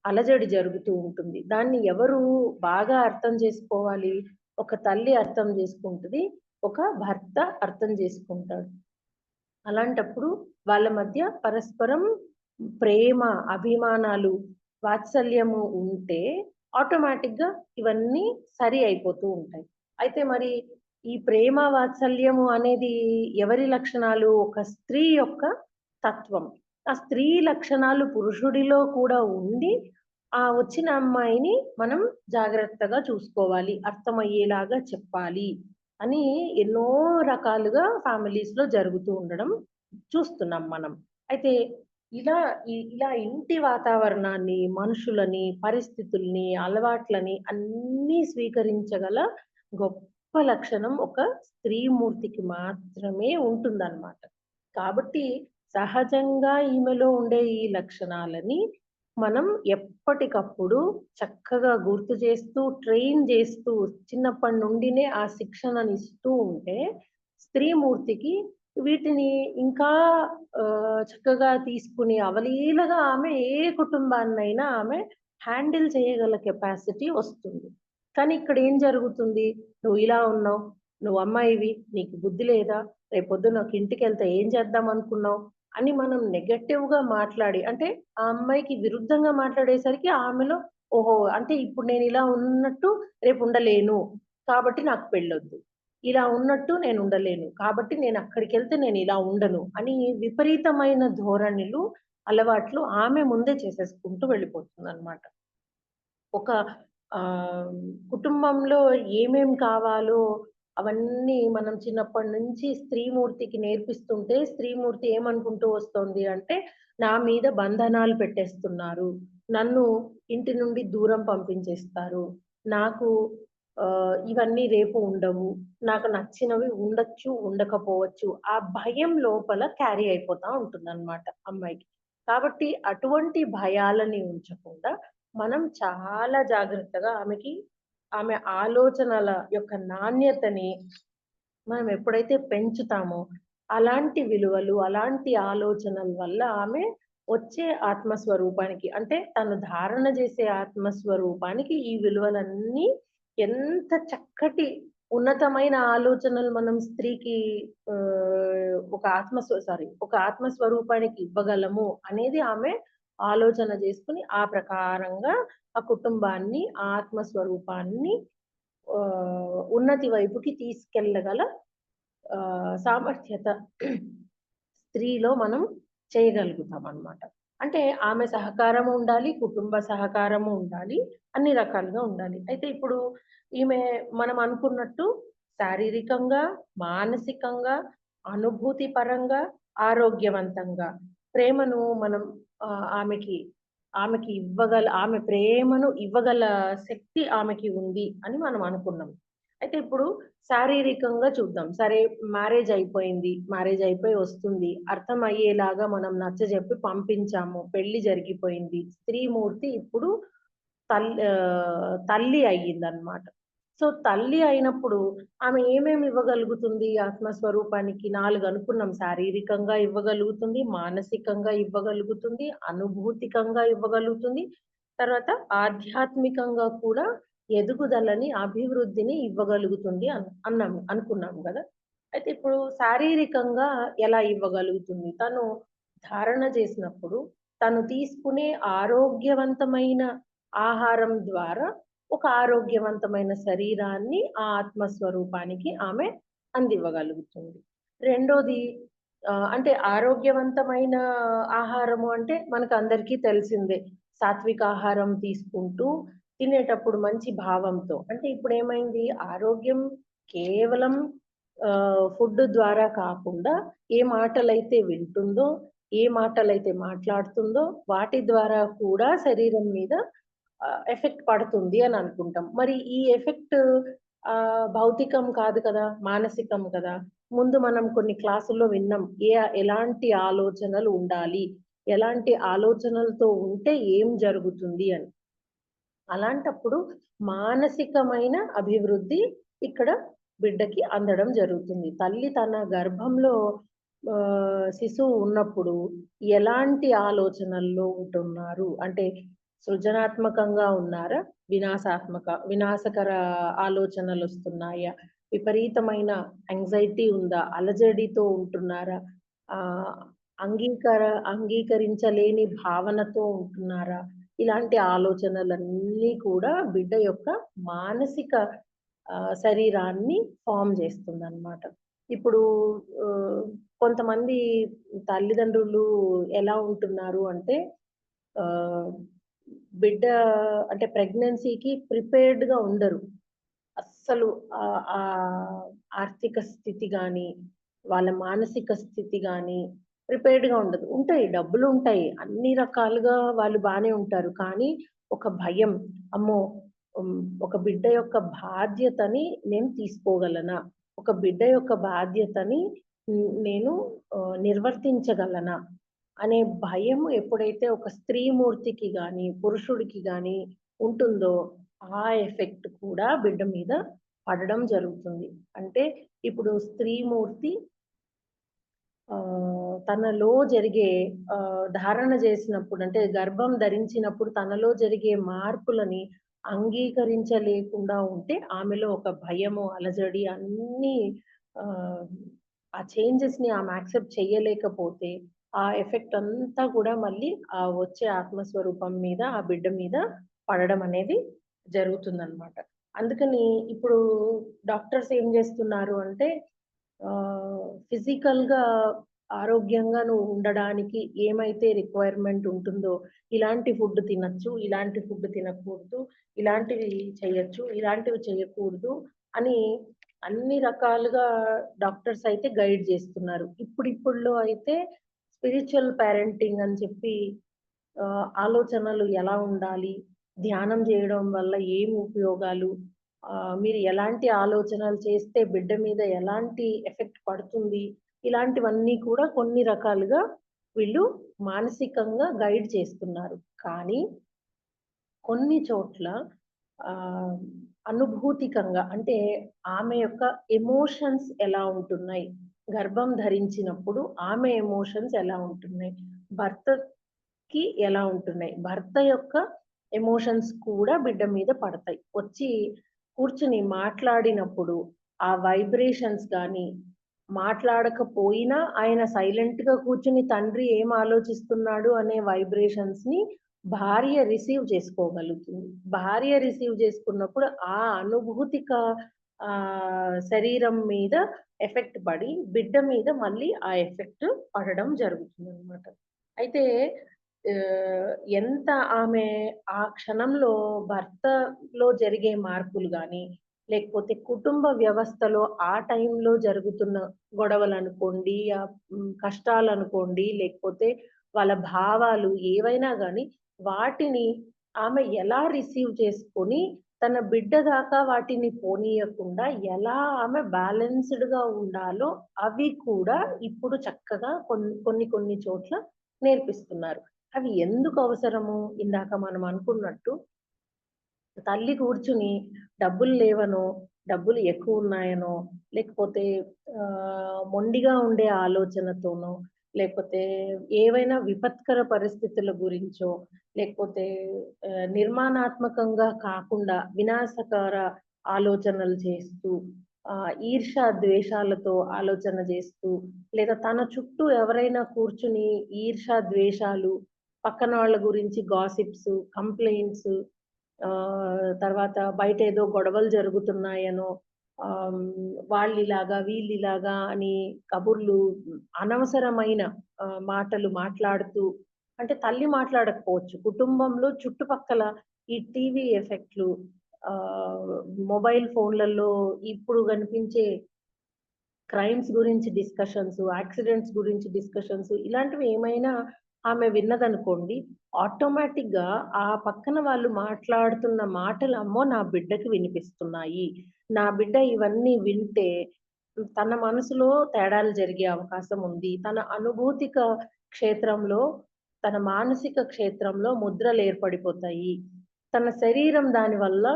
అలజడి జరుగుతూ ఉంటుంది. దాన్ని ఎవరు బాగా అర్థం చేసుకోవాలి? ఒక తల్లి అర్థం చేసుకుంటది. ఒక భర్త అర్థం చేసుకుంటాడు. అలాంటప్పుడు వాళ్ళ మధ్య పరస్పరం ప్రేమ, అభిమానాలు, వాత్సల్యము ఉంటే ఆటోమేటిక్‌గా ఇవన్నీ సరి అయిపోతూ ఉంటాయి. అయితే మరి ఈ ప్రేమ, వాత్సల్యము అనేది ఎవరి లక్షణాలు? ఒక స్త్రీ యొక్క తత్వం. ఆ స్త్రీ లక్షణాలు పురుషుడిలో కూడా ఉండి, ఆ వచ్చిన అమ్మాయిని మనం జాగ్రత్తగా చూసుకోవాలి. అర్థమయ్యేలాగా చెప్పాలి అని ఎన్నో రకాలుగా ఫ్యామిలీస్‌లో జరుగుతూ ఉండడం చూస్తున్నాం మనం. అయితే ఇలా ఇలా ఇంటి వాతావరణాన్ని, మనుషులని, పరిస్థితుల్ని, అలవాట్లని అన్నీ స్వీకరించగల గొప్ప లక్షణం ఒక స్త్రీమూర్తికి మాత్రమే ఉంటుందన్నమాట. కాబట్టి సహజంగా ఈమెలో ఉండే ఈ లక్షణాలని మనం ఎప్పటికప్పుడు చక్కగా గుర్తు చేస్తూ, ట్రైన్ చేస్తూ చిన్నప్పటి నుండినే ఆ శిక్షణనిస్తూ ఉంటే స్త్రీమూర్తికి వీటిని ఇంకా చక్కగా తీసుకుని అవలీలగా ఆమె ఏ కుటుంబాన్నైనా ఆమె హ్యాండిల్ చేయగల కెపాసిటీ వస్తుంది. కానీ ఇక్కడ ఏం జరుగుతుంది? "నువ్వు ఇలా ఉన్నావు. నువ్వు అమ్మాయివి. నీకు బుద్ధి లేదా? రేపొద్దున ఒక ఇంటికెళ్తే ఏం చేద్దాం అనుకున్నావు?" అని మనం నెగెటివ్‌గా మాట్లాడి అంటే ఆ అమ్మాయికి విరుద్ధంగా మాట్లాడేసరికి ఆమెలో ఓహో! అంటే ఇప్పుడు నేను ఇలా ఉన్నట్టు రేపు ఉండలేను. కాబట్టి నాకు పెళ్ళొద్దు. ఇలా ఉన్నట్టు నేను ఉండలేను. కాబట్టి నేను అక్కడికెళ్తే నేను ఇలా ఉండను అని విపరీతమైన ధోరణిలు, అలవాట్లు ఆమె ముందే చేసేసుకుంటూ వెళ్ళిపోతుందనమాట. ఒక ఆహ్, కుటుంబంలో ఏమేం కావాలో అవన్నీ మనం చిన్నప్పటి నుంచి స్త్రీమూర్తికి నేర్పిస్తుంటే స్త్రీమూర్తి ఏమనుకుంటూ వస్తోంది అంటే, నా మీద బంధనాలు పెట్టేస్తున్నారు. నన్ను ఇంటి నుండి దూరం పంపించేస్తారు. నాకు ఇవన్నీ రేపు ఉండవు. నాకు నచ్చినవి ఉండొచ్చు, ఉండకపోవచ్చు. ఆ భయం లోపల క్యారీ అయిపోతా ఉంటుందన్నమాట అమ్మాయికి. కాబట్టి అటువంటి భయాలని ఉంచకుండా మనం చాలా జాగ్రత్తగా ఆమె ఆలోచనల యొక్క నాణ్యతని మనం ఎప్పుడైతే పెంచుతామో, అలాంటి విలువలు, అలాంటి ఆలోచనల వల్ల ఆమె వచ్చే ఆత్మస్వరూపానికి అంటే తను ధారణ చేసే ఆత్మస్వరూపానికి ఈ విలువలన్నీ ఎంత చక్కటి ఉన్నతమైన ఆలోచనలు మనం స్త్రీకి ఒక ఆత్మస్వరూపానికి ఇవ్వగలము అనేది ఆమె ఆలోచన చేసుకొని ఆ ప్రకారంగా ఆ కుటుంబాన్ని, ఆ ఆత్మస్వరూపాన్ని ఉన్నతి వైపుకి తీసుకెళ్ళగల సామర్థ్యత స్త్రీలో మనం చేయగలుగుతామనమాట. అంటే ఆమె సహకారము ఉండాలి, కుటుంబ సహకారము ఉండాలి, అన్ని రకాలుగా ఉండాలి. అయితే ఇప్పుడు ఈమె మనం అనుకున్నట్టు శారీరకంగా, మానసికంగా, అనుభూతి పరంగా, ఆరోగ్యవంతంగా ప్రేమను మనం ఆమెకి ఆమె ప్రేమను ఇవ్వగల శక్తి ఆమెకి ఉంది అని మనం అనుకున్నాం. అయితే ఇప్పుడు శారీరకంగా చూద్దాం. సరే మ్యారేజ్ అయిపోయి వస్తుంది. అర్థమయ్యేలాగా మనం నచ్చజెప్పి పంపించాము. పెళ్లి జరిగిపోయింది. స్త్రీమూర్తి ఇప్పుడు తల్లి అయ్యిందన్నమాట. సో, తల్లి అయినప్పుడు ఆమె ఏమేమి ఇవ్వగలుగుతుంది ఆత్మస్వరూపానికి? 4 అనుకున్నాం. శారీరకంగా ఇవ్వగలుగుతుంది, మానసికంగా ఇవ్వగలుగుతుంది, అనుభూతికంగా ఇవ్వగలుగుతుంది. తర్వాత ఆధ్యాత్మికంగా కూడా ఎదుగుదలని, అభివృద్ధిని ఇవ్వగలుగుతుంది అనుకున్నాం గదా! అయితే ఇప్పుడు శారీరకంగా ఎలా ఇవ్వగలుగుతుంది? తను ధారణ చేసినప్పుడు, తను తీసుకునే ఆరోగ్యవంతమైన ఆహారం ద్వారా ఒక ఆరోగ్యవంతమైన శరీరాన్ని ఆ ఆత్మస్వరూపానికి ఆమె అందివ్వగలుగుతుంది. రెండోది అంటే ఆరోగ్యవంతమైన ఆహారము అంటే మనకందరికీ తెలిసిందే. సాత్విక ఆహారం తీసుకుంటూ తినేటప్పుడు మంచి భావంతో. అంటే ఇప్పుడేమైంది ఆరోగ్యం కేవలం ఫుడ్ ద్వారా కాకుండా ఏ మాటలైతే వింటుందో, ఏ మాటలైతే మాట్లాడుతుందో వాటి ద్వారా కూడా శరీరం మీద ఎఫెక్ట్ పడుతుంది అని అనుకుంటాం. మరి ఈ ఎఫెక్ట్ భౌతికం కాదు కదా! మానసికం కదా! ముందు మనం కొన్ని క్లాసుల్లో విన్నాం. ఎలాంటి ఆలోచనలు ఉండాలి? ఎలాంటి ఆలోచనలతో ఉంటే ఏం జరుగుతుంది అని. అలాంటప్పుడు మానసికమైన అభివృద్ధి ఇక్కడ బిడ్డకి అందడం జరుగుతుంది. తల్లి తన గర్భంలో శిశువు ఉన్నప్పుడు ఎలాంటి ఆలోచనల్లో ఉంటున్నారు? అంటే సృజనాత్మకంగా ఉన్నారా? వినాశకర ఆలోచనలొస్తున్నాయా? విపరీతమైన యాంగ్జైటీ ఉందా? అలజడితో ఉంటున్నారా? ఆహ్, అంగీకరించలేని భావనతో ఉంటున్నారా? ఇలాంటి ఆలోచనలన్నీ కూడా బిడ్డ యొక్క మానసిక శరీరాన్ని ఫార్మ్ చేస్తుందన్నమాట. ఇప్పుడు ఆహ్, కొంతమంది తల్లిదండ్రులు ఎలా ఉంటున్నారు అంటే ఆహ్, బిడ్డ అంటే ప్రెగ్నెన్సీకి ప్రిపేర్డ్‌గా ఉండరు. అస్సలు ఆర్థిక స్థితి గాని, వాళ్ళ మానసిక స్థితి గాని ప్రిపేర్డ్‌గా ఉండదు. ఉంటాయి. డబ్బులుంటాయి. అన్ని రకాలుగా వాళ్ళు బానే ఉంటారు. కానీ ఒక భయం. అమ్మో! ఒక బిడ్డ యొక్క బాధ్యతని నేను తీసుకోగలనా? ఒక బిడ్డ యొక్క బాధ్యతని నేను నిర్వర్తించగలనా? అనే భయం ఎప్పుడైతే ఒక స్త్రీమూర్తికి గాని, పురుషుడికి గాని ఉంటుందో, ఆ ఎఫెక్ట్ కూడా బిడ్డ మీద పడడం జరుగుతుంది. అంటే ఇప్పుడు స్త్రీమూర్తి తనలో జరిగే ధారణ చేసినప్పుడు అంటే గర్భం ధరించినప్పుడు తనలో జరిగే మార్పులని అంగీకరించలేకుండా ఉంటే ఆమెలో ఒక భయము, అలజడి అన్నీ ఆహ్, ఆ చేంజెస్‌ని ఆమె యాక్సెప్ట్ చేయలేకపోతే ఆ ఎఫెక్ట్ అంతా కూడా మళ్ళీ ఆ వచ్చే ఆత్మస్వరూపం మీద, ఆ బిడ్డ మీద పడడం అనేది జరుగుతుందనమాట. అందుకని ఇప్పుడు డాక్టర్స్ ఏం జేస్తున్నారు అంటే ఫిజికల్‌గా ఆరోగ్యంగా నువ్వు ఉండడానికి ఏమైతే రిక్వైర్మెంట్ ఉంటుందో, ఇలాంటి ఫుడ్ తినొచ్చు, ఇలాంటి ఫుడ్ తినకూడదు, ఇలాంటివి చేయొచ్చు, ఇలాంటివి చేయకూడదు అని అన్ని రకాలుగా డాక్టర్స్ అయితే గైడ్ చేస్తున్నారు. ఇప్పుడిప్పుడులో అయితే స్పిరిచువల్ పేరెంటింగ్ అని చెప్పి ఆలోచనలు ఎలా ఉండాలి? ధ్యానం జేయడం వల్ల ఏం ఉపయోగాలు? మీరు ఎలాంటి ఆలోచనలు చేస్తే బిడ్డ మీద ఎలాంటి ఎఫెక్ట్ పడుతుంది? ఇలాంటివన్నీ కూడా కొన్ని రకాలుగా వీళ్ళు మానసికంగా గైడ్ చేస్తున్నారు. కానీ కొన్ని చోట్ల ఆహ్, అనుభూతికంగా అంటే ఆమె యొక్క ఎమోషన్స్ ఎలా ఉంటున్నాయి? గర్భం ధరించినప్పుడు ఆమె ఎమోషన్స్ ఎలా ఉంటున్నాయి? భర్తకి ఎలా ఉంటున్నాయి? భర్త యొక్క ఎమోషన్స్ కూడా బిడ్డ మీద పడతాయి. వచ్చి కూర్చొని మాట్లాడినప్పుడు ఆ వైబ్రేషన్స్ గాని, మాట్లాడకపోయినా ఆయన సైలెంట్‌గా కూర్చొని తండ్రి ఏం ఆలోచిస్తున్నాడు అనే వైబ్రేషన్స్‌ని భార్య రిసీవ్ చేసుకోగలుగుతుంది. భార్య రిసీవ్ చేసుకున్నప్పుడు ఆ అనుభూతిక శరీరం మీద ఎఫెక్ట్ పడి, బిడ్డ మీద మళ్ళీ ఆ ఎఫెక్ట్ పడడం జరుగుతుందనమాట. అయితే ఎంత ఆమె ఆ క్షణంలో భర్తలో జరిగే మార్పులు గాని, లేకపోతే కుటుంబ వ్యవస్థలో ఆ టైంలో జరుగుతున్న గొడవలనుకోండి, కష్టాలనుకోండి, లేకపోతే వాళ్ళ భావాలు ఏవైనా గాని వాటిని ఆమె ఎలా రిసీవ్ చేసుకొని, తన బిడ్డ దాకా వాటిని పోనీయకుండా ఎలా ఆమె బ్యాలెన్స్‌డ్‌గా ఉండాలో అవి కూడా ఇప్పుడు చక్కగా కొన్ని కొన్ని చోట్ల నేర్పిస్తున్నారు. అవి ఎందుకు అవసరము? ఇందాక మనం అనుకున్నట్టు తల్లి కూర్చుని డబ్బులు లేవనో, డబ్బులు ఎక్కువున్నాయనో, లేకపోతే మొండిగా ఉండే ఆలోచనతోనో, లేకపోతే ఏవైనా విపత్కర పరిస్థితుల గురించో, లేకపోతే నిర్మాణాత్మకంగా కాకుండా వినాశకర ఆలోచనలు చేస్తూ, ఈర్ష్య, ద్వేషాలతో ఆలోచన చేస్తూ, లేదా తన చుట్టూ ఎవరైనా కూర్చుని ఈర్ష్య, ద్వేషాలు, పక్కన వాళ్ళ గురించి గాసిప్స్, కంప్లెయింట్స్ తర్వాత బయటేదో గొడవలు జరుగుతున్నాయనో, వాళ్ళిలాగా, వీళ్ళిలాగా అని కబుర్లు అనవసరమైన మాటలు మాట్లాడుతూ అంటే తల్లి మాట్లాడకపోవచ్చు. కుటుంబంలో చుట్టుపక్కల ఈ టీవీ ఎఫెక్ట్‌లు, ఆహ్, మొబైల్ ఫోన్‌లలో ఇప్పుడు కనిపించే క్రైమ్స్ గురించి డిస్కషన్స్, యాక్సిడెంట్స్ గురించి డిస్కషన్స్ ఇలాంటివి ఏమైనా ఆమె విన్నదనుకోండి, ఆటోమేటిక్‌గా ఆ పక్కన వాళ్ళు మాట్లాడుతున్న మాటలు అమ్మో! నా బిడ్డకి వినిపిస్తున్నాయి. నా బిడ్డ ఇవన్నీ వింటే తన మనసులో తేడాలు జరిగే అవకాశం ఉంది. తన అనుభూతిక క్షేత్రంలో, తన మానసిక క్షేత్రంలో ముద్రలు ఏర్పడిపోతాయి. తన శరీరం దానివల్ల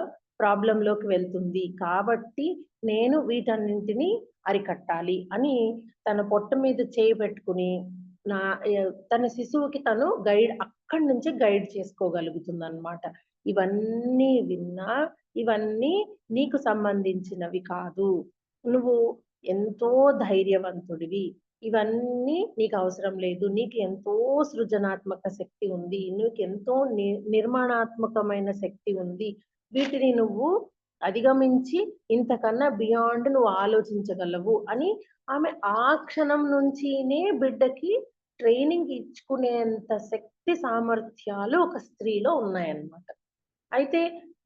ప్రాబ్లమ్‌లోకి వెళ్తుంది. కాబట్టి నేను వీటన్నింటిని అరికట్టాలి అని తన పొట్ట మీద చేయి పెట్టుకుని నా తన శిశువుకి తను అక్కడి నుంచి గైడ్ చేసుకోగలుగుతుందనమాట. ఇవన్నీ విన్నా, ఇవన్నీ నీకు సంబంధించినవి కాదు. నువ్వు ఎంతో ధైర్యవంతుడివి. ఇవన్నీ నీకవసరం లేదు. నీకు ఎంతో సృజనాత్మక శక్తి ఉంది. నీకెంతో నిర్మాణాత్మకమైన శక్తి ఉంది. వీటిని నువ్వు అధిగమించి ఇంతకన్నా బియాండ్ నువ్వు ఆలోచించగలవు అని ఆమె ఆ క్షణం నుంచినే బిడ్డకి ట్రైనింగ్ ఇచ్చుకునేంత శక్తి సామర్థ్యాలు ఒక స్త్రీలో ఉన్నాయన్నమాట. అయితే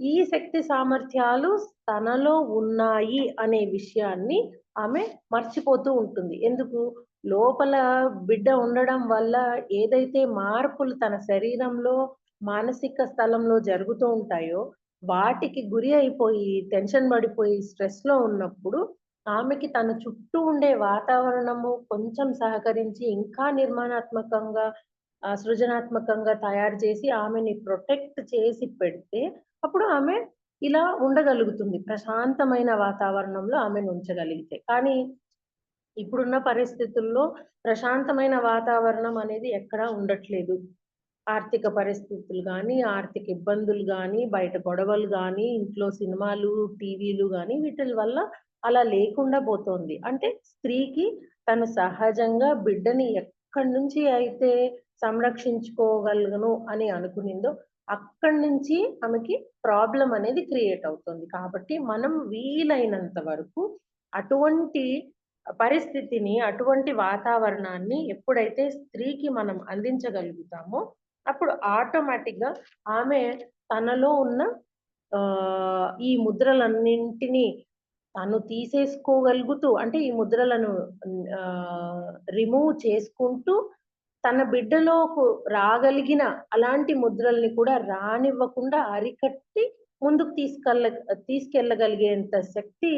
ఈ శక్తి సామర్థ్యాలు తనలో ఉన్నాయి అనే విషయాన్ని ఆమె మర్చిపోతూ ఉంటుంది. ఎందుకు? లోపల బిడ్డ ఉండడం వల్ల ఏదైతే మార్పులు తన శరీరంలో, మానసిక స్థలంలో జరుగుతూ ఉంటాయో, వాటికి గురి అయిపోయి, టెన్షన్ పడిపోయి, స్ట్రెస్‌లో ఉన్నప్పుడు ఆమెకి తన చుట్టూ ఉండే వాతావరణము కొంచెం సహకరించి ఇంకా నిర్మాణాత్మకంగా సృజనాత్మకంగా తయారు చేసి ఆమెని ప్రొటెక్ట్ చేసి పెడితే, అప్పుడు ఆమె ఇలా ఉండగలుగుతుంది. ప్రశాంతమైన వాతావరణంలో ఆమెను ఉంచగలిగితే. కానీ ఇప్పుడున్న పరిస్థితుల్లో ప్రశాంతమైన వాతావరణం అనేది ఎక్కడా ఉండట్లేదు. ఆర్థిక పరిస్థితులు గానీ, ఆర్థిక ఇబ్బందులు గానీ, బయట గొడవలు గానీ, ఇంట్లో సినిమాలు, టీవీలు గానీ వీటిల వల్ల అలా లేకుండా పోతోంది. అంటే స్త్రీకి తను సహజంగా బిడ్డని ఎక్కడి నుంచి అయితే సంరక్షించుకోగలను అని అనుకునిందో, అక్కడి నుంచి ఆమెకి ప్రాబ్లమ్ అనేది క్రియేట్ అవుతుంది. కాబట్టి మనం వీలైనంత వరకు అటువంటి పరిస్థితిని, అటువంటి వాతావరణాన్ని ఎప్పుడైతే స్త్రీకి మనం అందించగలుగుతామో, అప్పుడు ఆటోమేటిక్‌గా ఆమె తనలో ఉన్న ఈ ముద్రలన్నింటినీ తను తీసేసుకోగలుగుతూ అంటే ఈ ముద్రలను రిమూవ్ చేసుకుంటూ తన బిడ్డలోకు రాగలిగిన అలాంటి ముద్రల్ని కూడా రానివ్వకుండా అరికట్టి ముందుకు తీసుకెళ్ళగలిగేంత శక్తి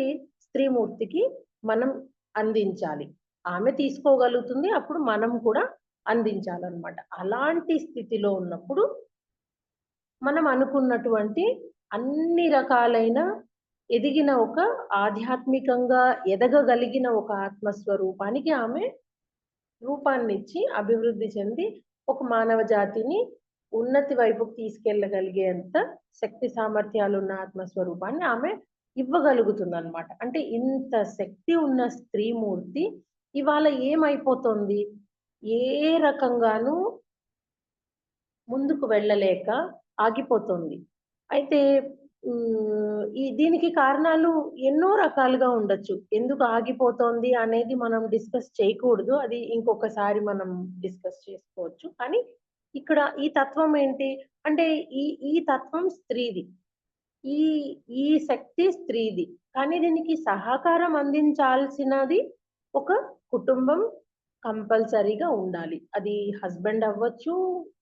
స్త్రీమూర్తికి మనం అందించాలి. ఆమె తీసుకోగలుగుతుంది. అప్పుడు మనం కూడా అందించాలన్నమాట. అలాంటి స్థితిలో ఉన్నప్పుడు మనం అనుకున్నటువంటి అన్ని రకాలైన ఎదిగిన ఒక ఆధ్యాత్మికంగా ఎదగగలిగిన ఒక ఆత్మస్వరూపానికి ఆమె రూపాన్నిచ్చి, అభివృద్ధి చెంది, ఒక మానవ జాతిని ఉన్నతి వైపుకు తీసుకెళ్ళగలిగేంత శక్తి సామర్థ్యాలున్న ఆత్మస్వరూపాన్ని ఆమె ఇవ్వగలుగుతుందనమాట. అంటే ఇంత శక్తి ఉన్న స్త్రీమూర్తి ఇవాళ ఏమైపోతోంది? ఏ రకంగానూ ముందుకు వెళ్ళలేక ఆగిపోతోంది. అయితే దీనికి కారణాలు ఎన్నో రకాలుగా ఉండొచ్చు. ఎందుకు ఆగిపోతోంది అనేది మనం డిస్కస్ చేయకూడదు. అది ఇంకొకసారి మనం డిస్కస్ చేసుకోవచ్చు. కానీ ఇక్కడ ఈ తత్వం ఏంటి? అంటే ఈ తత్వం స్త్రీది. ఈ ఈ శక్తి స్త్రీది. కానీ దీనికి సహకారం అందించాల్సినది ఒక కుటుంబం కంపల్సరీగా ఉండాలి. అది హస్బెండ్ అవ్వచ్చు,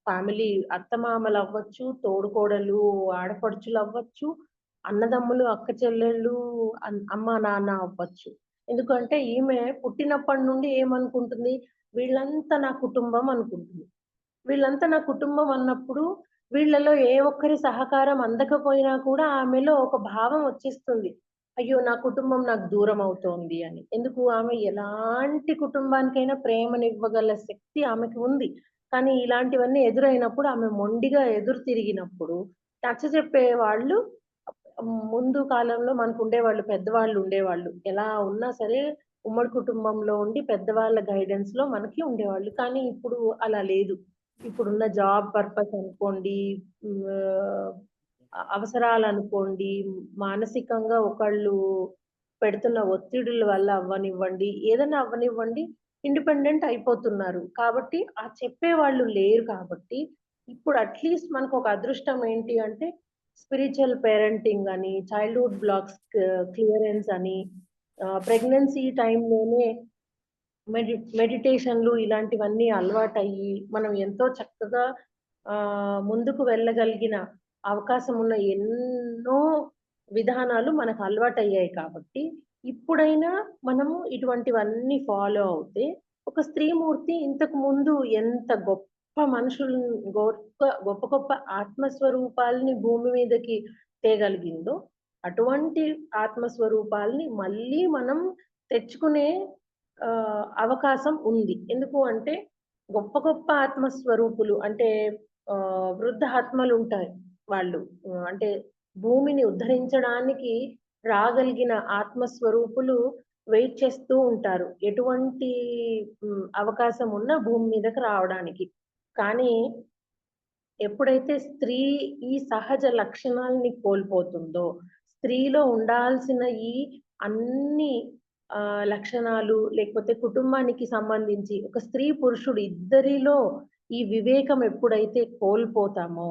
ఫ్యామిలీ అత్తమామలవ్వచ్చు, తోడుకోడలు, ఆడపడుచులవ్వచ్చు, అన్నదమ్ములు, అక్క చెల్లెళ్ళు, అమ్మ, నాన్న అవ్వచ్చు. ఎందుకంటే ఈమె పుట్టినప్పటి నుండి ఏమనుకుంటుంది? వీళ్ళంతా నా కుటుంబం అనుకుంటుంది. వీళ్ళంతా నా కుటుంబం అన్నప్పుడు వీళ్ళలో ఏ ఒక్కరి సహకారం అందకపోయినా కూడా ఆమెలో ఒక భావం వచ్చేస్తుంది. అయ్యో! నా కుటుంబం నాకు దూరం అవుతోంది అని. ఎందుకు? ఆమె ఎలాంటి కుటుంబానికైనా ప్రేమనివ్వగల శక్తి ఆమెకి ఉంది. కానీ ఇలాంటివన్నీ ఎదురైనప్పుడు ఆమె మొండిగా ఎదురు తిరిగినప్పుడు నచ్చజెప్పే వాళ్ళు ముందు కాలంలో మనకుండేవాళ్ళు. పెద్దవాళ్ళు ఉండేవాళ్ళు. ఎలా ఉన్నా సరే ఉమ్మడి కుటుంబంలో ఉండి పెద్దవాళ్ళ గైడెన్స్‌లో మనకి ఉండేవాళ్ళు. కానీ ఇప్పుడు అలా లేదు. ఇప్పుడున్న జాబ్ పర్పస్ అనుకోండి, అవసరాలనుకోండి, మానసికంగా ఒకళ్ళు పెడుతున్న ఒత్తిడుల వల్ల అవ్వనివ్వండి, ఏదైనా అవ్వనివ్వండి, ఇండిపెండెంట్ అయిపోతున్నారు. కాబట్టి ఆ చెప్పేవాళ్ళు లేరు కాబట్టి, ఇప్పుడు అట్‌లీస్ట్ మనకొక అదృష్టం ఏంటి అంటే, స్పిరిచ్యువల్ పేరెంటింగ్ అని, చైల్డ్‌హుడ్ బ్లాక్స్ క్లియరెన్స్ అని, ప్రెగ్నెన్సీ టైమ్‌లోనే మెడిటేషన్‌లు ఇలాంటివన్నీ అలవాటయ్యి, మనం ఎంతో చక్కగా ముందుకు వెళ్ళగలిగిన అవకాశం ఉన్న ఎన్నో విధానాలు మనకు అలవాటయ్యాయి కాబట్టి, ఇప్పుడైనా మనము ఇటువంటివన్నీ ఫాలో అవుతే, ఒక స్త్రీమూర్తి ఇంతకు ముందు ఎంత గొప్ప మనుషులను గొప్ప గొప్ప ఆత్మస్వరూపాల్ని భూమి మీదకి తేగలిగిందో, అటువంటి ఆత్మస్వరూపాల్ని మళ్ళీ మనం తెచ్చుకునే అవకాశం ఉంది. ఎందుకు అంటే, గొప్ప గొప్ప ఆత్మస్వరూపులు అంటే వృద్ధ ఆత్మలుంటాయి వాళ్ళు. అంటే భూమిని ఉద్ధరించడానికి రాగలిగిన ఆత్మస్వరూపులు వెయిట్ చేస్తూ ఉంటారు. ఎటువంటి అవకాశం ఉన్నా భూమి మీదకి రావడానికి. కానీ ఎప్పుడైతే స్త్రీ ఈ సహజ లక్షణాల్ని కోల్పోతుందో, స్త్రీలో ఉండాల్సిన ఈ అన్ని లక్షణాలు లేకపోతే కుటుంబానికి సంబంధించి ఒక స్త్రీ, పురుషుడు ఇద్దరిలో ఈ వివేకం ఎప్పుడైతే కోల్పోతామో,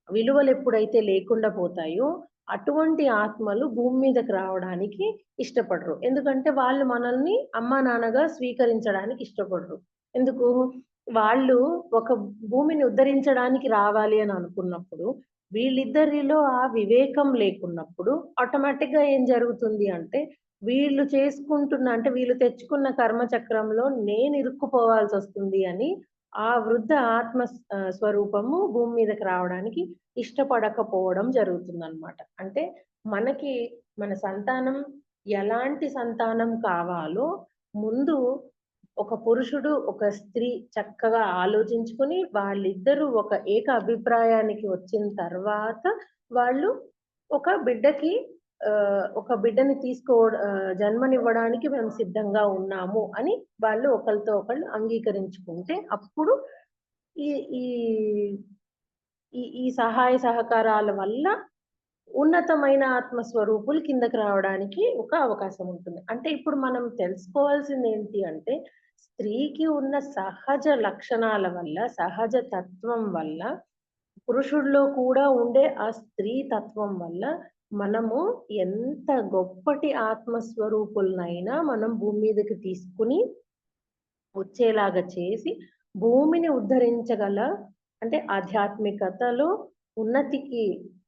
విలువలెప్పుడైతే లేకుండా పోతాయో, అటువంటి ఆత్మలు భూమి మీదకి రావడానికి ఇష్టపడరు. ఎందుకంటే వాళ్ళు మనల్ని అమ్మానాన్నగా స్వీకరించడానికి ఇష్టపడరు. ఎందుకు? వాళ్ళు ఒక భూమిని ఉద్ధరించడానికి రావాలి అని అనుకున్నప్పుడు, వీళ్ళిద్దరిలో ఆ వివేకం లేకున్నప్పుడు ఆటోమేటిక్‌గా ఏం జరుగుతుంది అంటే, అంటే వీళ్ళు తెచ్చుకున్న కర్మ చక్రంలో నేను ఇరుక్కుపోవాల్సొస్తుంది అని ఆ వృద్ధ స్వరూపము భూమి మీదకి రావడానికి ఇష్టపడకపోవడం జరుగుతుందనమాట. అంటే మనకి మన సంతానం ఎలాంటి సంతానం కావాలో ముందు ఒక పురుషుడు, ఒక స్త్రీ చక్కగా ఆలోచించుకొని వాళ్ళిద్దరూ ఒక ఏక అభిప్రాయానికి వచ్చిన తర్వాత వాళ్ళు ఒక బిడ్డకి ఒక బిడ్డని జన్మనివ్వడానికి మేము సిద్ధంగా ఉన్నాము అని వాళ్ళు ఒకళ్ళతో ఒకళ్ళు అంగీకరించుకుంటే అప్పుడు ఈ ఈ ఈ సహాయ సహకారాల వల్ల ఉన్నతమైన ఆత్మస్వరూపులు కిందకి రావడానికి ఒక అవకాశం ఉంటుంది. అంటే ఇప్పుడు మనం తెలుసుకోవాల్సిందేంటి అంటే, స్త్రీకి ఉన్న సహజ లక్షణాల వల్ల, సహజ తత్వం వల్ల, పురుషుడిలో కూడా ఉండే ఆ స్త్రీ తత్వం వల్ల మనము ఎంత గొప్పటి ఆత్మస్వరూపులనైనా మనం భూమి మీదకి తీసుకొని వచ్చేలాగా చేసి, భూమిని ఉద్ధరించగల అంటే ఆధ్యాత్మికతలో ఉన్నతికి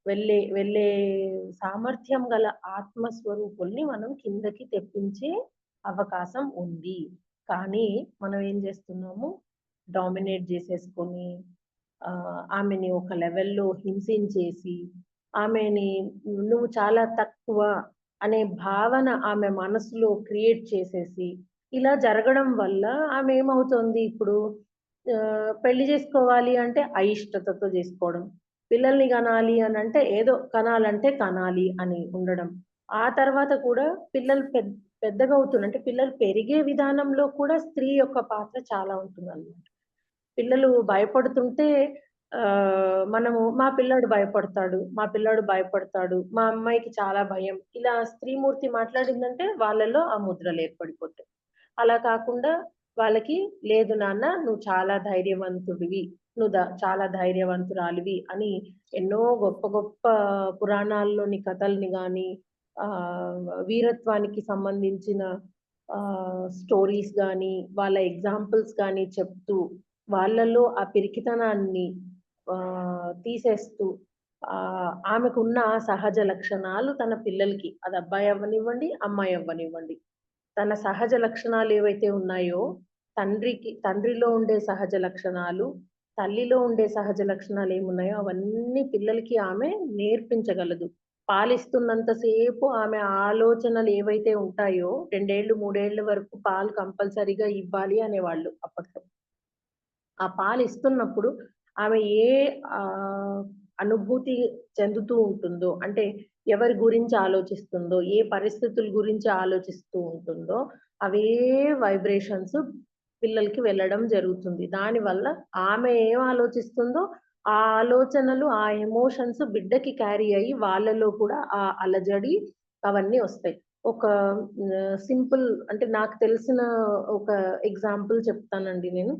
వెళ్ళే సామర్థ్యం గల ఆత్మస్వరూపుల్ని మనం కిందకి తెప్పించే అవకాశం ఉంది. కానీ మనం ఏం చేస్తున్నాము? డామినేట్ చేసేసుకొని ఆమెని ఒక లెవెల్‌లో హింసించేసి, ఆమెని నువ్వు చాలా తక్కువ అనే భావన ఆమె మనసులో క్రియేట్ చేసేసి, ఇలా జరగడం వల్ల ఆమె ఏమవుతోంది ఇప్పుడు పెళ్లి చేసుకోవాలి అంటే అయిష్టతతో చేసుకోవడం. పిల్లల్ని కనాలి అనంటే ఏదో కనాలంటే కనాలి అని ఉండడం. ఆ తర్వాత కూడా పిల్లలు పెద్దగవుతున్న అంటే పిల్లలు పెరిగే విధానంలో కూడా స్త్రీ యొక్క పాత్ర చాలా ఉంటుందన్నమాట. పిల్లలు భయపడుతుంటే మనము మా పిల్లాడు భయపడతాడు, మా పిల్లాడు భయపడతాడు, మా అమ్మాయికి చాలా భయం. ఇలా స్త్రీమూర్తి మాట్లాడిందంటే వాళ్ళలో ఆ ముద్రలు ఏర్పడిపోతాయి. అలా కాకుండా వాళ్ళకి లేదు నాన్న నువ్వు చాలా ధైర్యవంతుడివి, నువ్వు చాలా ధైర్యవంతురాలివి అని ఎన్నో గొప్ప గొప్ప పురాణాల్లోని కథల్ని గాని, వీరత్వానికి సంబంధించిన స్టోరీస్ గాని, వాళ్ళ ఎగ్జాంపుల్స్ గాని చెప్తూ వాళ్ళలో ఆ పిరికితనాన్ని తీసేస్తూ ఆమెకున్న సహజ లక్షణాలు తన పిల్లలకి అది అబ్బాయి అవ్వనివ్వండి, అమ్మాయి అవ్వనివ్వండి. తన సహజ లక్షణాలు ఏవైతే ఉన్నాయో తండ్రిలో ఉండే సహజ లక్షణాలు, తల్లిలో ఉండే సహజ లక్షణాలు ఏమున్నాయో అవన్నీ పిల్లలకి ఆమె నేర్పించగలదు. పాలిస్తున్నంత సేపు ఆమె ఆలోచనలు ఏవైతే ఉంటాయో 2 ఏళ్ళు, 3 ఏళ్ల వరకు పాలు కంపల్సరీగా ఇవ్వాలి అనేవాళ్ళు అప్పట్లో. ఆ పాలిస్తున్నప్పుడు ఆమె ఏ ఆహ్, అనుభూతి చెందుతూ ఉంటుందో, అంటే ఎవరి గురించి ఆలోచిస్తుందో, ఏ పరిస్థితుల గురించి ఆలోచిస్తూ ఉంటుందో, అవే వైబ్రేషన్స్ పిల్లలకి వెళ్ళడం జరుగుతుంది. దానివల్ల ఆమె ఏం ఆలోచిస్తుందో, ఆ ఆలోచనలు, ఆ ఎమోషన్స్ బిడ్డకి క్యారీ అయ్యి వాళ్ళలో కూడా ఆ అలజడి అవన్నీ ఒస్తాయి. ఒక సింపుల్ అంటే నాకు తెలిసిన ఒక ఎగ్జాంపుల్ చెప్తానండి నేను.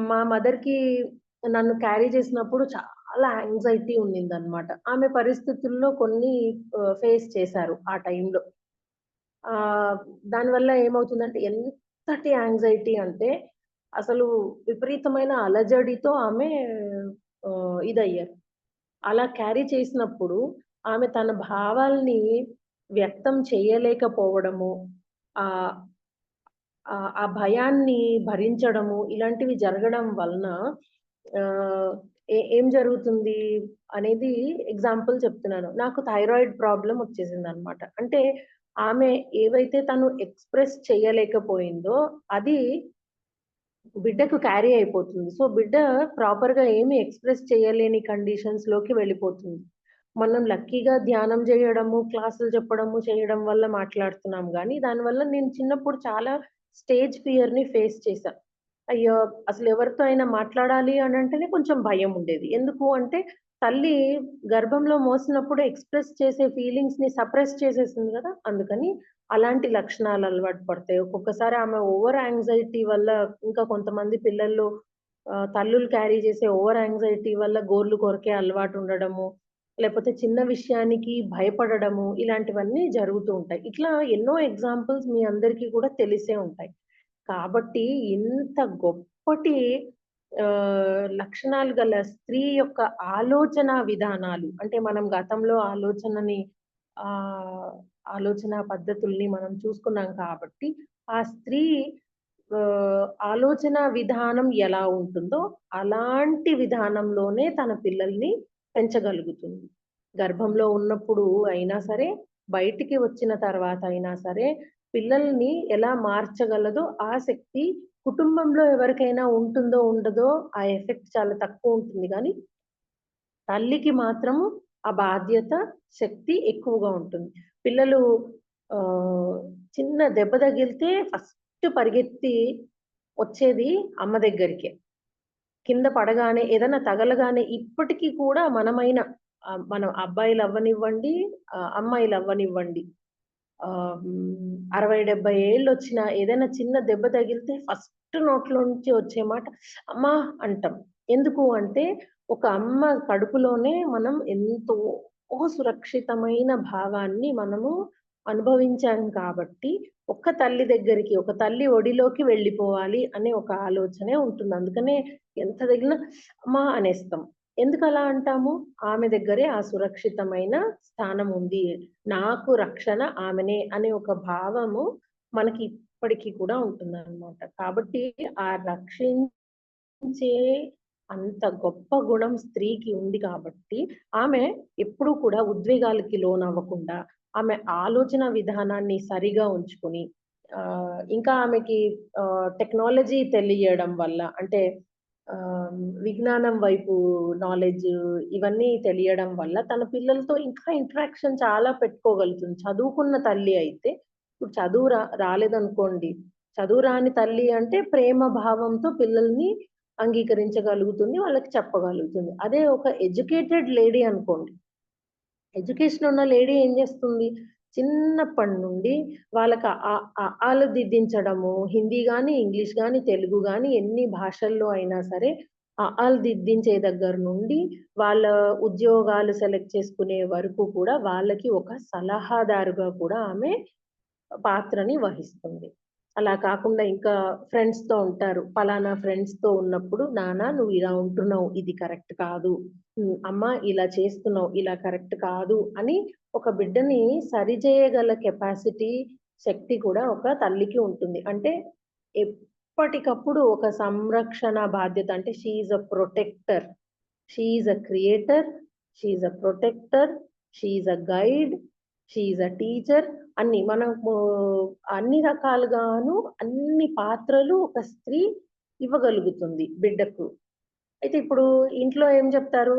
మా మదర్‌కి నన్ను క్యారీ చేసినప్పుడు చాలా యాంగ్జైటీ ఉండిందనమాట. ఆమె పరిస్థితుల్లో కొన్ని ఫేస్ చేశారు ఆ టైంలో. ఆహ్, దానివల్ల ఏమవుతుందంటే ఎంతటి యాంగ్జైటీ అంటే అసలు విపరీతమైన అలజడితో ఆమె ఇదయ్యారు. అలా క్యారీ చేసినప్పుడు ఆమె తన భావాల్ని వ్యక్తం చేయలేకపోవడము, ఆహ్, ఆ భయాన్ని భరించడము ఇలాంటివి జరగడం వలన ఆహ్, ఏం జరుగుతుంది అనేది ఎగ్జాంపుల్ చెప్తున్నాను. నాకు థైరాయిడ్ ప్రాబ్లమ్ వచ్చేసిందనమాట. అంటే ఆమె ఏవైతే తను ఎక్స్‌ప్రెస్ చేయలేకపోయిందో అది బిడ్డకు క్యారీ అయిపోతుంది. సో, బిడ్డ ప్రాపర్‌గా ఏమి ఎక్స్‌ప్రెస్ చేయలేని కండిషన్స్‌లోకి వెళ్ళిపోతుంది. మనం లక్కీగా ధ్యానం జేయడము, క్లాసులు చెప్పడము, చేయడం వల్ల మాట్లాడుతున్నాం గానీ, దానివల్ల నేను చిన్నప్పుడు చాలా స్టేజ్ ఫియర్‌ని ఫేస్ చేశా. అయ్యో! అసలెవరితో అయినా మాట్లాడాలి అనంటేనే కొంచెం భయముండేది. ఎందుకు అంటే, తల్లి గర్భంలో మోసినప్పుడు ఎక్స్‌ప్రెస్ చేసే ఫీలింగ్స్‌ని సప్రెస్ చేసేసింది గదా! అందుకని అలాంటి లక్షణాలు అలవాటు పడతాయి. ఒక్కొక్కసారి ఆమె ఓవర్ యాంగ్జైటీ వల్ల ఇంకా కొంతమంది పిల్లల్లో తల్లులు క్యారీ చేసే ఓవర్ యాంగ్జైటీ వల్ల గోర్లు కొరికే అలవాటు ఉండడము, లేపోతే చిన్న విషయానికి భయపడడము, ఇలాంటివన్నీ జరుగుతూ ఉంటాయి. ఇట్లా ఎన్నో ఎగ్జాంపుల్స్ మీ అందరికీ కూడా తెలిసే ఉంటాయి. కాబట్టి ఇంత గొప్పటి లక్షణాలు గల స్త్రీ యొక్క ఆలోచనా విధానాలు అంటే మనం గతంలో ఆహ్, ఆలోచనా పద్ధతుల్ని మనం చూసుకున్నాం కాబట్టి, ఆ స్త్రీ ఆలోచనా విధానం ఎలా ఉంటుందో, అలాంటి విధానంలోనే తన పిల్లల్ని పెంచగలుగుతుంది. గర్భంలో ఉన్నప్పుడు అయినా సరే, బయటికి వచ్చిన తర్వాత అయినా సరే, పిల్లల్ని ఎలా మార్చగలదో ఆ శక్తి కుటుంబంలో ఎవరికైనా ఉంటుందో, ఉండదో ఆ ఎఫెక్ట్ చాలా తక్కువుంటుంది గానీ, తల్లికి మాత్రము ఆ బాధ్యత, శక్తి ఎక్కువగా ఉంటుంది. పిల్లలు ఆహ్, చిన్న దెబ్బ తగిలితే ఫస్ట్ పరిగెత్తి వచ్చేది అమ్మ దగ్గరికే. కింద పడగానే, ఏదన్నా తగలగానే ఇప్పటికి కూడా మనం అబ్బాయిలవ్వనివ్వండి, అమ్మాయిలవ్వనివ్వండి. 60, 70 ఏళ్ళొచ్చినా ఏదైనా చిన్న దెబ్బ తగిలితే ఫస్ట్ నోట్లోంచి వచ్చే మాట అమ్మా అంటాం. ఎందుకు అంటే ఒక అమ్మ కడుపులోనే మనం ఎంతో సురక్షితమైన భావాన్ని మనము అనుభవించాం కాబట్టి, ఒక తల్లి ఒడిలోకి వెళ్ళిపోవాలి అనే ఒక ఆలోచనే ఉంటుంది. అందుకనే ఎంత తగిలినా అమ్మా అనేస్తాం. ఎందుకలా అంటాము? ఆమె దగ్గరే ఆ సురక్షితమైన స్థానం ఉంది. నాకు రక్షణ ఆమెనే అనే ఒక భావము మనకి ఇప్పటికి కూడా ఉంటుందన్నమాట. కాబట్టి ఆ రక్షించే అంత గొప్ప గుణం స్త్రీకి ఉంది కాబట్టి, ఆమె ఎప్పుడూ కూడా ఉద్వేగాలకి లోనవ్వకుండా, ఆమె ఆలోచన విధానాన్ని సరిగా ఉంచుకొని, ఇంకా ఆమెకి టెక్నాలజీ తెలియడం వల్ల అంటే విజ్ఞానం వైపు నాలెడ్జ్ ఇవన్నీ తెలియడం వల్ల తన పిల్లలతో ఇంకా ఇంటరాక్షన్ చాలా పెట్టుకోగలుగుతుంది. చదువుకున్న తల్లి అయితే ఇప్పుడు చదువు రాలేదనుకోండి. చదువు రాని తల్లి అంటే ప్రేమ భావంతో పిల్లల్ని అంగీకరించగలుగుతుంది. వాళ్ళకి చెప్పగలుగుతుంది. అదే ఒక ఎడ్యుకేటెడ్ లేడీ అనుకోండి. ఎడ్యుకేషన్ ఉన్న లేడీ ఏం చేస్తుంది? చిన్నప్పటి నుండి వాళ్ళకి ఆలు దిద్దించడము, హిందీ గాని, ఇంగ్లీష్ గాని, తెలుగు గాని ఎన్ని భాషల్లో అయినా సరే ఆలు దిద్దించే దగ్గర నుండి వాళ్ళ ఉద్యోగాలు సెలెక్ట్ చేసుకునే వరకు కూడా వాళ్ళకి ఒక సలహాదారుగా కూడా ఆమె పాత్రని వహిస్తుంది. అలా కాకుండా ఇంకా ఫ్రెండ్స్‌తో ఉంటారు. పలానా ఫ్రెండ్స్‌తో ఉన్నప్పుడు, "నాన్న నువ్వు ఇలా ఉంటున్నావు. ఇది కరెక్ట్ కాదు. అమ్మ ఇలా చేస్తున్నావు. ఇలా కరెక్ట్ కాదు" అని ఒక బిడ్డని సరిజేయగల కెపాసిటీ, శక్తి కూడా ఒక తల్లికి ఉంటుంది. అంటే ఎప్పటికప్పుడు ఒక సంరక్షణ బాధ్యత అంటే she is a protector. She is a creator. She is a protector. She is a guide. She is a teacher. మనము అన్ని రకాలుగాను అన్ని పాత్రలు ఒక స్త్రీ ఇవ్వగలుగుతుంది బిడ్డకు. అయితే ఇప్పుడు ఇంట్లో ఏం చెప్తారు?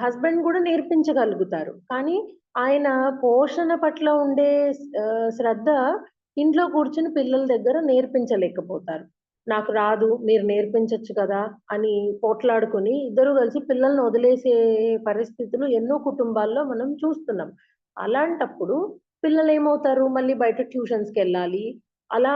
హస్బెండ్ గూడా నేర్పించగలుగుతారు. కానీ ఆయన పోషణ పట్ల ఉండే శ్రద్ధ ఇంట్లో కూర్చొని పిల్లల దగ్గర నేర్పించలేకపోతారు. నాకు రాదు, మీరు నేర్పించొచ్చు కదా! అని పోట్లాడుకొని ఇద్దరు కలిసి పిల్లల్ని వదిలేసే పరిస్థితులు ఎన్నో కుటుంబాల్లో మనం చూస్తున్నాం. అలాంటప్పుడు పిల్లలేమవుతారు? మళ్ళీ బయట ట్యూషన్స్‌కెళ్ళాలి. అలా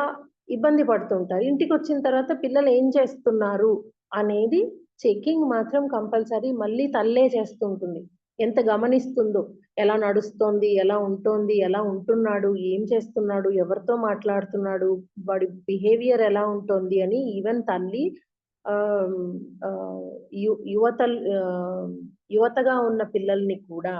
ఇబ్బంది పడుతుంటారు. ఇంటికొచ్చిన తర్వాత పిల్లలు ఏం చేస్తున్నారు అనేది చెకింగ్ మాత్రం కంపల్సరీ మళ్ళీ తల్లే చేస్తుంటుంది. ఎంత గమనిస్తుందో, ఎలా నడుస్తోంది, ఎలా ఉంటోంది, ఎలా ఉంటున్నాడు, ఏం చేస్తున్నాడు, ఎవరితో మాట్లాడుతున్నాడు, వాడి బిహేవియర్ ఎలా ఉంటోంది అని ఈవెన్ తల్లి ఆహ్, ఆహ్, యు యువతల్ ఆహ్, యువతగా ఉన్న పిల్లల్ని కూడా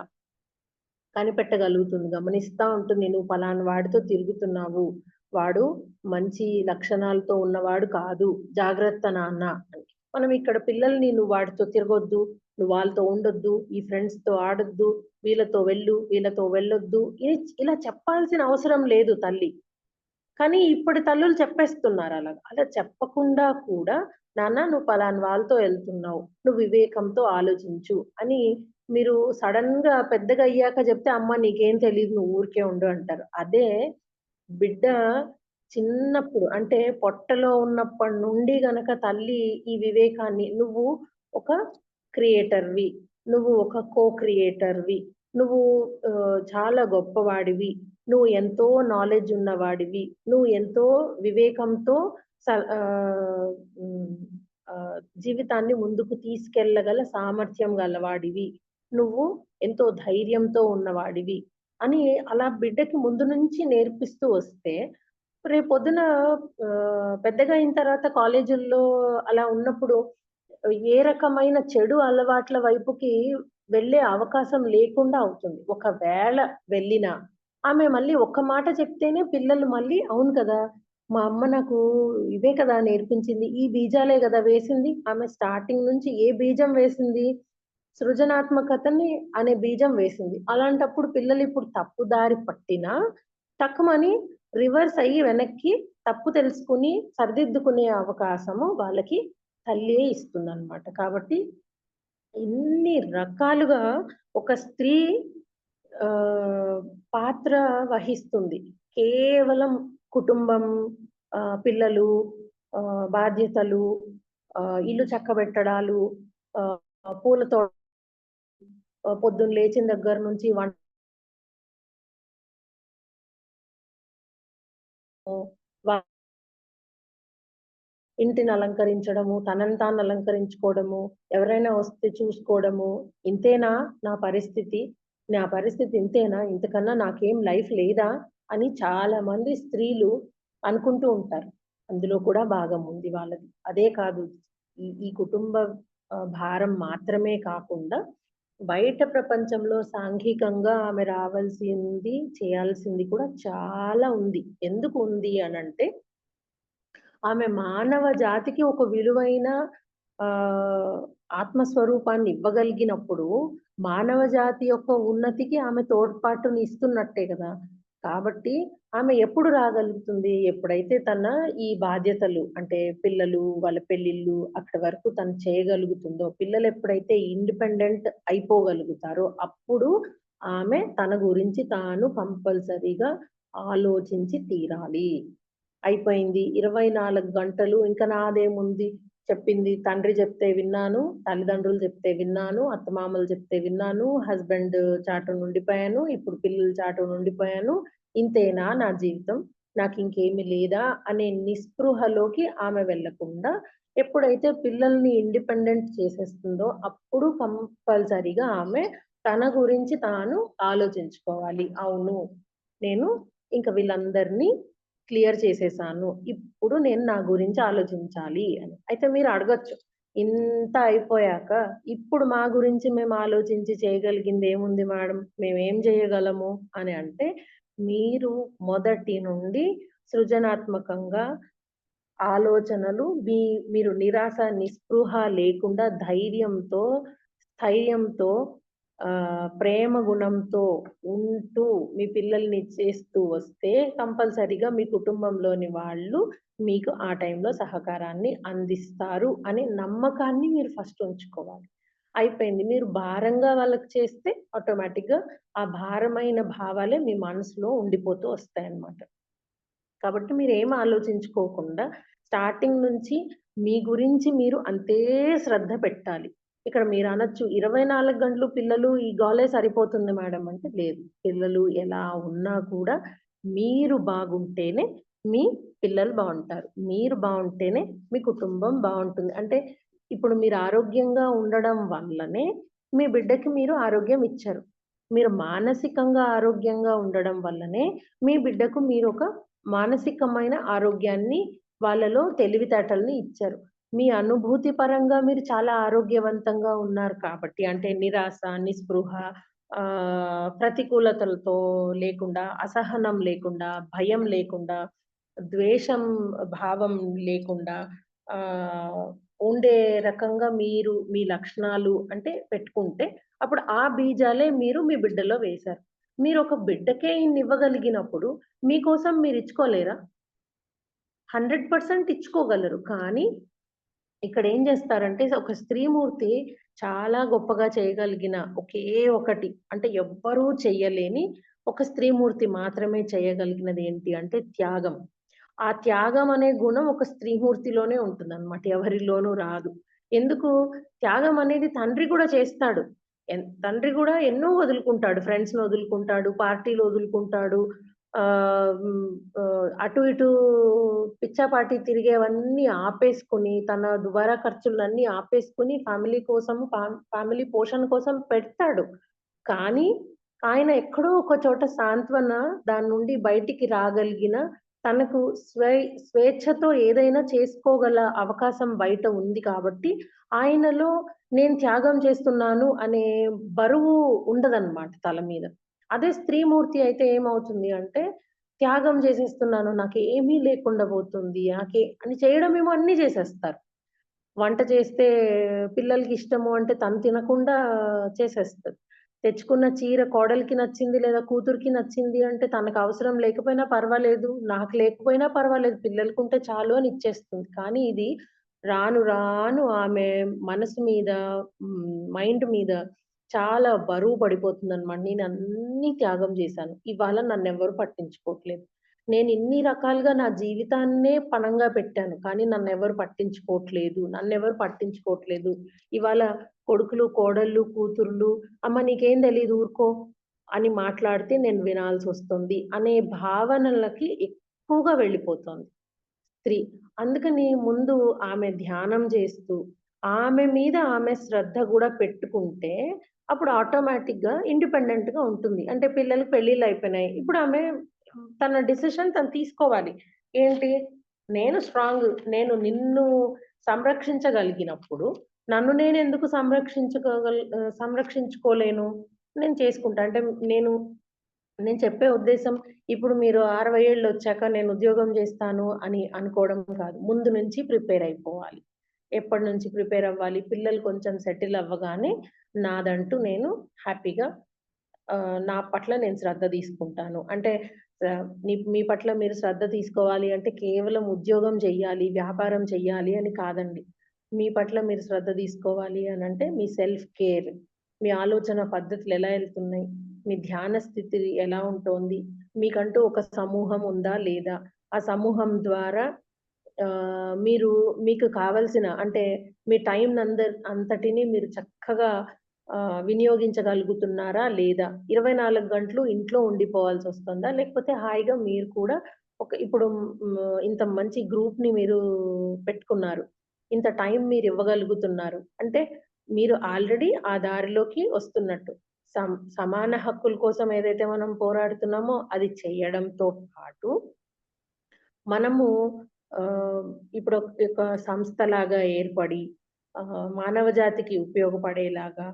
కనిపెట్టగలుగుతుంది. గమనిస్తా ఉంటుంది. నువ్వు పలానా వాడితో తిరుగుతున్నావు. వాడు మంచి లక్షణాలతో ఉన్నవాడు కాదు. జాగ్రత్త నాన్న అని. మనం ఇక్కడ పిల్లల్ని నువ్వు వాడితో తిరగొద్దు. నువ్వు వాళ్ళతో ఉండొద్దు. ఈ ఫ్రెండ్స్‌తో ఆడొద్దు. వీళ్ళతో వెళ్ళు. వీళ్ళతో వెళ్ళొద్దు. ఇలా చెప్పాల్సిన అవసరం లేదు తల్లి. కానీ ఇప్పటి తల్లులు చెప్పేస్తున్నారు అలాగా. అలా చెప్పకుండా కూడా నాన్న నువ్వు పలానా వాళ్ళతో ఎళ్తున్నావు. నువ్వు వివేకంతో ఆలోచించు అని మీరు సడెన్‌గా పెద్దగా అయ్యాక చెప్తే, అమ్మ నీకేం తెలీదు నువ్వు ఊరికే ఉండు అంటారు. అదే బిడ్డ చిన్నప్పుడు అంటే పొట్టలో ఉన్నప్పటి నుండి గనక తల్లి ఈ వివేకాన్ని నువ్వు ఒక క్రియేటర్‌వి. నువ్వు ఒక క్రియేటర్‌వి. నువ్వు చాలా గొప్పవాడివి. నువ్వు ఎంతో నాలెడ్జ్ ఉన్నవాడివి. నువ్వు ఎంతో వివేకంతో స ఆహ్, హ్మ్. జీవితాన్ని ముందుకు తీసుకెళ్ళగల సామర్థ్యం గలవాడివి. నువ్వు ఎంతో ధైర్యంతో ఉన్నవాడివి అని అలా బిడ్డకి ముందు నుంచి నేర్పిస్తూ వస్తే, రేపొద్దున పెద్దగా అయిన తర్వాత కాలేజుల్లో అలా ఉన్నప్పుడు ఏ రకమైన చెడు అలవాట్ల వైపుకి వెళ్ళే అవకాశం లేకుండా అవుతుంది. ఒకవేళ వెళ్ళినా, ఆమె మళ్ళీ ఒక్క మాట చెప్తేనే పిల్లలు మళ్ళీ అవును కదా! మా అమ్మ నాకు ఇవే కదా నేర్పించింది. ఈ బీజాలే గదా వేసింది. ఆమె స్టార్టింగ్ నుంచి ఏ బీజం వేసింది? సృజనాత్మకతని అనే బీజం వేసింది. అలాంటప్పుడు పిల్లలిప్పుడు తప్పు దారి పట్టినా టక్కుమని రివర్స్ అయ్యి వెనక్కి తప్పు తెలుసుకొని సరిదిద్దుకునే అవకాశము వాళ్ళకి తల్లియే ఇస్తుందనమాట. కాబట్టి ఇన్ని రకాలుగా ఒక స్త్రీ ఆహ్, పాత్ర వహిస్తుంది. కేవలం కుటుంబం, పిల్లలు, బాధ్యతలు, ఇల్లు చక్కబెట్టడాలు, ఆహ్, పూల పొద్దున్న లేచిన దగ్గర నుంచి వ ఇంటిని అలంకరించడము, తనని తాను అలంకరించుకోవడము, ఎవరైనా వస్తే చూసుకోవడము, ఇంతేనా నా పరిస్థితి? నా పరిస్థితి ఇంతేనా? ఇంతకన్నా నాకేం లైఫ్ లేదా? అని చాలా మంది స్త్రీలు అనుకుంటూ ఉంటారు. అందులో కూడా భాగం ఉంది వాళ్ళది. అదే కాదు, ఈ ఈ కుటుంబ భారం మాత్రమే కాకుండా బయట ప్రపంచంలో సాంఘికంగా ఆమె రావాల్సింది, చేయాల్సింది కూడా చాలా ఉంది. ఎందుకు ఉంది అనంటే, ఆమె మానవ జాతికి ఒక విలువైన ఆహ్, ఆత్మస్వరూపాన్ని ఇవ్వగలిగినప్పుడు, మానవ జాతి యొక్క ఉన్నతికి ఆమె తోడ్పాటుని ఇస్తున్నట్టే గదా! కాబట్టి ఆమె ఎప్పుడు రాగలుగుతుంది? ఎప్పుడైతే తన ఈ బాధ్యతలు అంటే పిల్లలు, వాళ్ళ పెళ్ళిళ్ళు అక్కడి వరకు తను చేయగలుగుతుందో, పిల్లలు ఎప్పుడైతే ఇండిపెండెంట్ అయిపోగలుగుతారో, అప్పుడు ఆమె తన గురించి తాను కంపల్సరీగా ఆలోచించి తీరాలి. అయిపోయింది. 24 గంటలు ఇంక నాదేముంది, చెప్పింది తండ్రి చెప్తే విన్నాను, తల్లిదండ్రులు చెప్తే విన్నాను, అత్తమామలు చెప్తే విన్నాను, హస్బెండ్ చాటున ఉండిపోయాను, ఇప్పుడు పిల్లల చాటున ఉండిపోయాను. ఇంతేనా నా జీవితం? నాకింకేమి లేదా? అనే నిస్పృహలోకి ఆమె వెళ్ళకుండా, ఎప్పుడైతే పిల్లల్ని ఇండిపెండెంట్ చేసేస్తుందో, అప్పుడు కంపల్సరీగా ఆమె తన గురించి తాను ఆలోచించుకోవాలి. అవును, నేను ఇంక వీళ్ళందరినీ క్లియర్ చేసేసాను. ఇప్పుడు నేను నా గురించి ఆలోచించాలి అని. అయితే మీరు అడగొచ్చు, ఇంత అయిపోయాక ఇప్పుడు మా గురించి మేము ఆలోచించి చేయగలిగిందేముంది మేడం? మేమేం జేయగలము అని అంటే, మీరు మొదటి నుండి సృజనాత్మకంగా ఆలోచనలు మీరు నిరాశ, నిస్పృహ లేకుండా స్థైర్యంతో ప్రేమ గుణంతో ఉంటూ మీ పిల్లల్ని చేస్తూ వస్తే కంపల్సరీగా మీ కుటుంబంలోని వాళ్ళు మీకు ఆ టైంలో సహకారాన్ని అందిస్తారు అనే నమ్మకాన్ని మీరు ఫస్ట్ ఉంచుకోవాలి. అయిపోయింది. మీరు భారంగా వాళ్ళకి చేస్తే ఆటోమేటిక్‌గా ఆ భారమైన భావాలే మీ మనసులో ఉండిపోతూ వస్తాయన్నమాట. కాబట్టి మీరేం ఆలోచించుకోకుండా స్టార్టింగ్ నుంచి మీ గురించి మీరు అంతే శ్రద్ధ పెట్టాలి. ఇక్కడ మీరనొచ్చు 24 గంటలు పిల్లలు ఈ గోలే సరిపోతుంది మేడం అంటే, లేదు. పిల్లలు ఎలా ఉన్నా కూడా మీరు బాగుంటేనే మీ పిల్లలు బావుంటారు. మీరు బావుంటేనే మీ కుటుంబం బావుంటుంది. అంటే ఇప్పుడు మీరు ఆరోగ్యంగా ఉండడం వల్లనే మీ బిడ్డకి మీరు ఆరోగ్యం ఇచ్చారు. మీరు మానసికంగా ఆరోగ్యంగా ఉండడం వల్లనే మీ బిడ్డకు మీరొక మానసికమైన ఆరోగ్యాన్ని, వాళ్ళలో తెలివితేటలని ఇచ్చారు. మీ అనుభూతి పరంగా మీరు చాలా ఆరోగ్యవంతంగా ఉన్నారు కాబట్టి, అంటే నిరాశ, నిస్పృహ, ప్రతికూలతలతో లేకుండా, అసహనం లేకుండా, భయం లేకుండా, ద్వేషం భావం లేకుండా ఆహ్, ఉండే రకంగా మీరు మీ లక్షణాలు అంటే పెట్టుకుంటే, అప్పుడు ఆ బీజాలే మీరు మీ బిడ్డలో వేశారు. మీరొక బిడ్డకే ఇన్నివ్వగలిగినప్పుడు మీకోసం మీరిచ్చుకోలేరా? 100% ఇచ్చుకోగలరు. కానీ ఇక్కడేం జేస్తారంటే ఒక స్త్రీమూర్తి చాలా గొప్పగా చేయగలిగిన ఒకే ఒకటి అంటే ఎవ్వరూ చెయ్యలేని ఒక స్త్రీమూర్తి మాత్రమే చేయగలిగినది ఏంటి అంటే త్యాగం. ఆ త్యాగం అనే గుణం ఒక స్త్రీమూర్తిలోనే ఉంటుందన్నమాట. ఎవరిలోనూ రాదు. ఎందుకు? త్యాగం అనేది తండ్రి గూడా చేస్తాడు. తండ్రి గూడా ఎన్నో వదులుకుంటాడు. ఫ్రెండ్స్‌ని వదులుకుంటాడు, పార్టీలు వదులుకుంటాడు. అటు ఇటు పిచ్చాపాటీ తిరిగేవన్నీ ఆపేసుకొని, తన దుబారా ఖర్చులన్నీ ఆపేసుకొని ఫ్యామిలీ కోసము ఫ్యామిలీ పోషణ కోసం పెడతాడు. కానీ ఆయన ఎక్కడో ఒక చోట సాంత్వన దాని నుండి బయటికి రాగలిగిన తనకు స్వేచ్ఛతో ఏదైనా చేసుకోగల అవకాశం బయట ఉంది కాబట్టి, ఆయనలో నేను త్యాగం చేస్తున్నాను అనే బరువు ఉండదనమాట తల మీద. అదే స్త్రీమూర్తి అయితే ఏమవుతుంది అంటే, త్యాగం చేసేస్తున్నాను, నాకేమీ లేకుండా పోతుంది, అని చేయడమేమో అన్నీ చేసేస్తారు. వంట చేస్తే పిల్లలకిష్టము అంటే తను తినకుండా చేసేస్తది. తెచ్చుకున్న చీర కోడలికి నచ్చింది లేదా కూతురికి నచ్చింది అంటే తనకవసరం లేకపోయినా పర్వాలేదు, నాకు లేకపోయినా పర్వాలేదు, పిల్లలకుంటే చాలు అని ఇచ్చేస్తుంది. కానీ ఇది రాను రాను ఆమె మనసు మీద, మైండ్ మీద చాలా బరువు పడిపోతుందనమాట. నేనన్నీ త్యాగం చేశాను. ఇవాళ నన్నెవ్వరు పట్టించుకోవట్లేదు. నేనిన్ని రకాలుగా నా జీవితాన్నే పణంగా పెట్టాను. కానీ నన్నెవరు పట్టించుకోవట్లేదు. ఇవాళ కొడుకులు, కోడళ్ళు, కూతుర్లు "అమ్మ నీకేం తెలీదు ఊరుకో" అని మాట్లాడితే నేను వినాల్సొస్తుంది అనే భావనలకి ఎక్కువగా వెళ్ళిపోతోంది స్త్రీ. అందుకని ముందు ఆమె ధ్యానం చేస్తూ, ఆమె మీద ఆమె శ్రద్ధ గూడా పెట్టుకుంటే, అప్పుడు ఆటోమేటిక్‌గా ఇండిపెండెంట్‌గా ఉంటుంది. అంటే పిల్లలకి పెళ్ళిళ్ళు అయిపోయినాయి. ఇప్పుడు ఆమె తన డెసిషన్ తను తీసుకోవాలి. ఏంటి? నేను స్ట్రాంగ్. నేను నిన్ను సంరక్షించగలిగినప్పుడు నన్ను నేనెందుకు సంరక్షించుకోలేను? నేను చేసుకుంటా. అంటే నేను నేను చెప్పే ఉద్దేశ్యం ఇప్పుడు మీరు 60 ఏళ్ళొచ్చాక నేను ఉద్యోగం జేస్తాను అని అనుకోవడం కాదు. ముందు నుంచి ప్రిపేర్ అయిపోవాలి. ఎప్పటినుంచి ప్రిపేర్ అవ్వాలి? పిల్లలు కొంచెం సెటిల్ అవ్వగానే నాదంటూ నేను హ్యాపీగా నా పట్ల నేను శ్రద్ధ తీసుకుంటాను. అంటే మీ పట్ల మీరు శ్రద్ధ తీసుకోవాలి అంటే కేవలం ఉద్యోగం చెయ్యాలి, వ్యాపారం చెయ్యాలి అని కాదండి. మీ పట్ల మీరు శ్రద్ధ తీసుకోవాలి అనంటే మీ సెల్ఫ్ కేర్, మీ ఆలోచన పద్ధతులు ఎలా ఎళ్తున్నాయి? మీ ధ్యాన స్థితి ఎలా ఉంటోంది? మీకంటూ ఒక సమూహం ఉందా? లేదా? ఆ సమూహం ద్వారా మీరు మీకు కావాల్సిన అంటే మీ అంతటిని మీరు చక్కగా వినియోగించగలుగుతున్నారా? లేదా? 24 గంటలు ఇంట్లో ఉండిపోవాల్సొస్తుందా? లేకపోతే హాయిగా మీరు కూడా ఇప్పుడు ఇంత మంచి గ్రూప్‌ని మీరు పెట్టుకున్నారు. ఇంత టైం మీరివ్వగలుగుతున్నారు. అంటే మీరు ఆల్రెడీ ఆ దారిలోకి వస్తున్నట్టు. సమాన హక్కుల కోసం ఏదైతే మనం పోరాడుతున్నామో అది చేయడంతో పాటు మనము ఇప్పుడు ఒక సంస్థలాగా ఏర్పడి మానవ జాతికి ఉపయోగపడేలాగా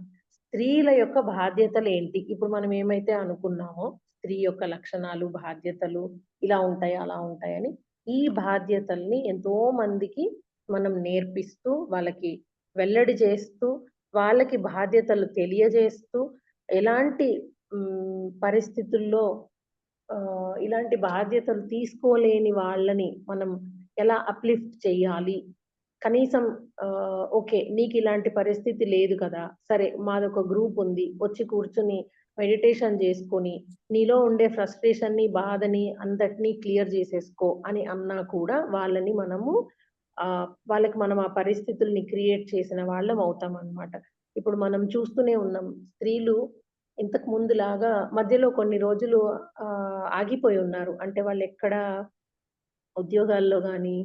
స్త్రీల యొక్క బాధ్యతలేంటి? ఇప్పుడు మనం ఏమైతే అనుకున్నామో స్త్రీ యొక్క లక్షణాలు, బాధ్యతలు ఇలా ఉంటాయి, అలా ఉంటాయని. ఈ బాధ్యతల్ని ఎంతో మందికి మనం నేర్పిస్తూ, వాళ్ళకి వెల్లడి చేస్తూ, వాళ్ళకి బాధ్యతలు తెలియజేస్తూ, ఎలాంటి పరిస్థితుల్లో ఇలాంటి బాధ్యతలు తీసుకోలేని వాళ్ళని మనం ఎలా అప్‌లిఫ్ట్ చెయ్యాలి? కనీసం ఓకే. నీకిలాంటి పరిస్థితి లేదు కదా! సరే మాదొక గ్రూప్ ఉంది. వచ్చి కూర్చొని మెడిటేషన్ జేసుకొని, నీలో ఉండే ఫ్రస్ట్రేషన్‌ని, బాధని అంతటిని క్లియర్ జేసేసుకో అని అన్నా కూడా వాళ్ళకి మనం ఆ పరిస్థితుల్ని క్రియేట్ చేసిన వాళ్ళం అవుతామనమాట. ఇప్పుడు మనం చూస్తూనే ఉన్నాం. స్త్రీలు ఇంతకు ముందులాగా మధ్యలో కొన్ని రోజులు ఆగిపోయి ఉన్నారు. అంటే వాళ్ళెక్కడ ఉద్యోగాల్లో గాని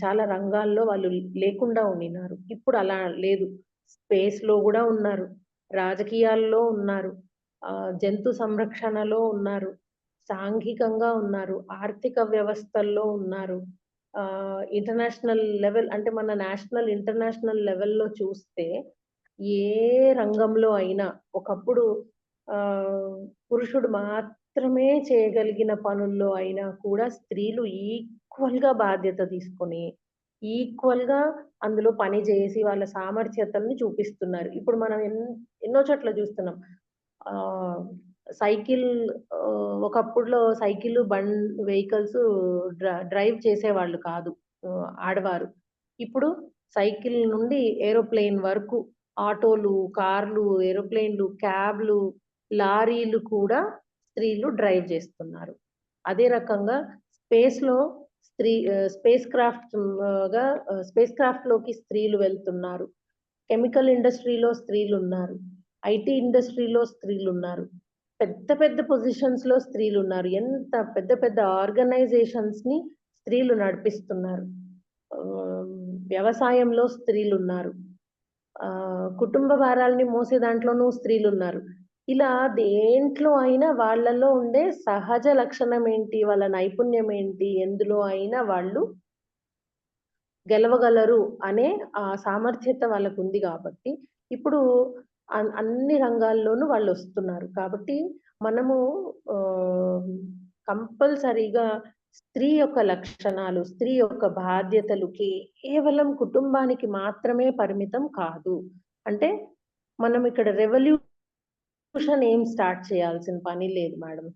చాలా రంగాల్లో వాళ్ళు లేకుండా ఉండినారు. ఇప్పుడు అలా లేదు. స్పేస్‌లో గూడా ఉన్నారు. రాజకీయాల్లో ఉన్నారు. జంతు సంరక్షణలో ఉన్నారు. సాంఘికంగా ఉన్నారు. ఆర్థిక వ్యవస్థల్లో ఉన్నారు. ఇంటర్నేషనల్ లెవెల్ అంటే మన నేషనల్, ఇంటర్నేషనల్ లెవెల్‌లో చూస్తే ఏ రంగంలో అయినా ఒకప్పుడు పురుషుడు మాత్రమే చేయగలిగిన పనుల్లో అయినా కూడా స్త్రీలు ఈక్వల్‌గా బాధ్యత తీసుకొని, ఈక్వల్‌గా అందులో పని జేసి వాళ్ళ సామర్థ్యతల్ని చూపిస్తున్నారు. ఇప్పుడు మనం ఎన్నో చోట్ల చూస్తున్నాం. ఆహ్, సైకిల్ ఒకప్పుడులో సైకిలు, వెహికల్స్ డ్రైవ్ చేసేవాళ్ళు కాదు ఆడవారు. ఇప్పుడు సైకిల్ నుండి ఏరోప్లేన్ వరకు ఆటోలు, కార్లు, ఏరోప్లేన్‌లు, క్యాబ్‌లు, లారీలు కూడా స్త్రీలు డ్రైవ్ చేస్తున్నారు. అదే రకంగా స్పేస్‌లో స్పేస్ క్రాఫ్ట్‌లోకి స్త్రీలు వెళ్తున్నారు. కెమికల్ ఇండస్ట్రీలో స్త్రీలున్నారు. ఐటీ ఇండస్ట్రీలో స్త్రీలున్నారు. పెద్ద పెద్ద పొజిషన్స్‌లో స్త్రీలున్నారు. ఎంత పెద్ద పెద్ద ఆర్గనైజేషన్స్‌ని స్త్రీలు నడిపిస్తున్నారు. ఆహ్, వ్యవసాయంలో స్త్రీలున్నారు. కుటుంబ భారాల్ని మోసే దాంట్లోనూ స్త్రీలున్నారు. ఇలా దేంట్లో అయినా వాళ్ళలో ఉండే సహజ లక్షణం ఏంటి? వాళ్ళ నైపుణ్యం ఏంటి? ఎందులో అయినా వాళ్ళు గెలవగలరు అనే సామర్థ్యత వాళ్ళకుంది గాబట్టి, ఇప్పుడు అన్ని రంగాల్లోనూ వాళ్ళొస్తున్నారు. కాబట్టి మనము ఆహ్, కంపల్సరీగా స్త్రీ యొక్క లక్షణాలు, స్త్రీ యొక్క బాధ్యతలు కేవలం కుటుంబానికి మాత్రమే పరిమితం కాదు. అంటే మనం ఇక్కడ ఏం స్టార్ట్ చేయాల్సిన పని లేదు మేడం.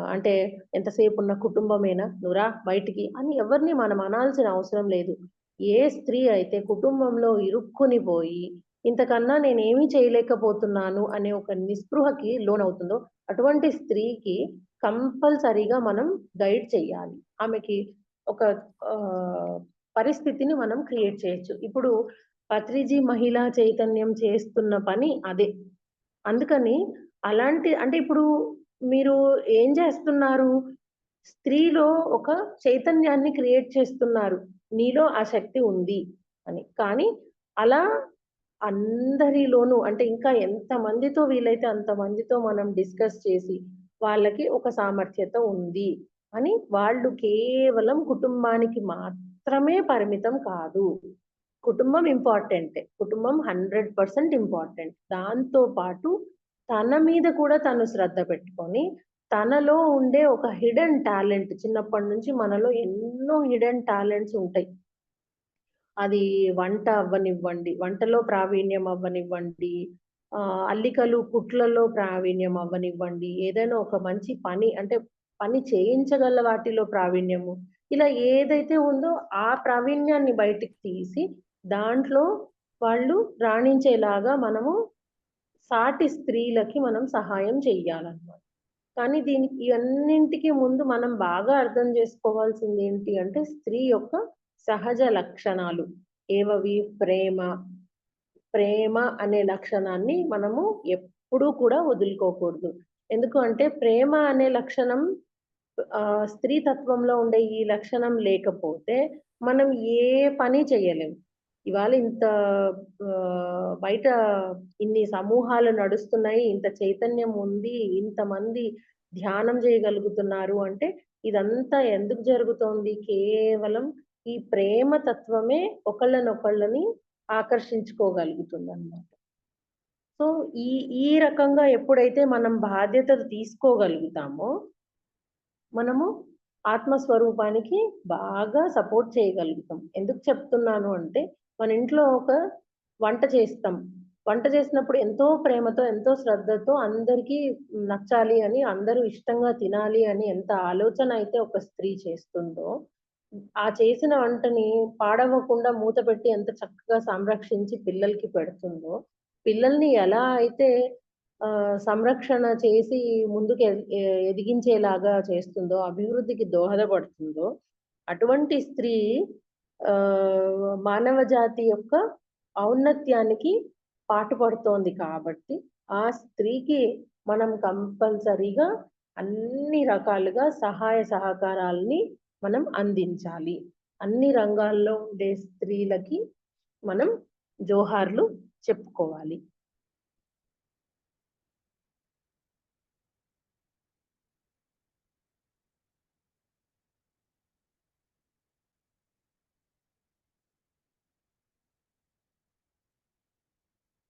అంటే ఎంతసేపున్న కుటుంబమేనా? నువ్వు రా బయటికి అని ఎవరిని మనం అనాల్సిన అవసరం లేదు. ఏ స్త్రీ అయితే కుటుంబంలో ఇరుక్కుని పోయి, ఇంతకన్నా నేనేమి చేయలేకపోతున్నాను అనే ఒక నిస్పృహకి లోనవుతుందో, అటువంటి స్త్రీకి కంపల్సరీగా మనం గైడ్ చెయ్యాలి. ఆమెకి ఒక ఆహ్, పరిస్థితిని మనం క్రియేట్ చేయొచ్చు. ఇప్పుడు పత్రిజీ మహిళా చైతన్యం చేస్తున్న పని అదే. అందుకని అంటే ఇప్పుడు మీరు ఏం చేస్తున్నారు? స్త్రీలో ఒక చైతన్యాన్ని క్రియేట్ చేస్తున్నారు. నీలో ఆ శక్తి ఉంది అని. కానీ అలా అందరిలోనూ అంటే ఇంకా ఎంత మందితో వీలైతే అంతమందితో మనం డిస్కస్ చేసి వాళ్ళకి ఒక సామర్థ్యత ఉంది అని వాళ్ళు కేవలం కుటుంబానికి మాత్రమే పరిమితం కాదు. కుటుంబం ఇంపార్టెంటే. కుటుంబం 100% ఇంపార్టెంట్. దాంతో పాటు తన మీద కూడా తను శ్రద్ధ పెట్టుకొని, తనలో ఉండే ఒక హిడెన్ టాలెంట్ చిన్నప్పటి నుంచి మనలో ఎన్నో హిడెన్ టాలెంట్స్ ఉంటాయి. అది వంట అవ్వనివ్వండి, వంటలో ప్రావీణ్యం అవ్వనివ్వండి, అల్లికలు, కుట్లలో ప్రావీణ్యం అవ్వనివ్వండి, ఏదైనా ఒక మంచి పని అంటే పని చేయించగల వాటిలో ప్రావీణ్యము, ఇలా ఏదైతే ఉందో ఆ ప్రావీణ్యాన్ని బయటికి తీసి, దాంట్లో వాళ్ళు రాణించేలాగా మనము సాటి స్త్రీలకి మనం సహాయం చెయ్యాలన్నమాట. కానీ దీనికి ఇవన్నింటికి ముందు మనం బాగా అర్థం చేసుకోవాల్సింది ఏంటి అంటే స్త్రీ యొక్క సహజ లక్షణాలు. ఏవవి? ప్రేమ. ప్రేమ అనే లక్షణాన్ని మనము ఎప్పుడూ కూడా వదులుకోకూడదు. ఎందుకు అంటే ప్రేమ అనే లక్షణం స్త్రీ తత్వంలో ఉండే ఈ లక్షణం లేకపోతే మనం ఏ పని చేయలేం. ఇవాళ ఇంత బయట ఇన్ని సమూహాలు నడుస్తున్నాయి, ఇంత చైతన్యం ఉంది, ఇంతమంది ధ్యానం చేయగలుగుతున్నారు అంటే ఇదంతా ఎందుకు జరుగుతోంది? కేవలం ఈ ప్రేమ తత్వమే ఒకళ్ళనొకళ్ళని ఆకర్షించుకోగలుగుతుందన్నమాట. సో, ఈ ఈ రకంగా ఎప్పుడైతే మనం బాధ్యతలు తీసుకోగలుగుతామో, మనము ఆత్మస్వరూపానికి బాగా సపోర్ట్ చేయగలుగుతాం. ఎందుకు చెప్తున్నాను అంటే, మన ఇంట్లో ఒక వంట చేస్తాం. వంట చేసినప్పుడు ఎంతో ప్రేమతో, ఎంతో శ్రద్ధతో అందరికీ నచ్చాలి అని, అందరూ ఇష్టంగా తినాలి అని ఎంత ఆలోచన అయితే ఒక స్త్రీ చేస్తుందో, ఆ చేసిన వంటని పాడవ్వకుండా మూత పెట్టి ఎంత చక్కగా సంరక్షించి పిల్లలకి పెడుతుందో, పిల్లల్ని ఎలా అయితే సంరక్షణ చేసి ముందుకు ఎదిగించేలాగా చేస్తుందో, అభివృద్ధికి దోహదపడుతుందో, అటువంటి స్త్రీ మానవ జాతి యొక్క ఔన్నత్యానికి పాటుపడుతోంది కాబట్టి, ఆ స్త్రీకి మనం కంపల్సరీగా అన్ని రకాలుగా సహాయ సహకారాల్ని మనం అందించాలి. అన్ని రంగాల్లో ఉండే స్త్రీలకి మనం జోహార్లు చెప్పుకోవాలి.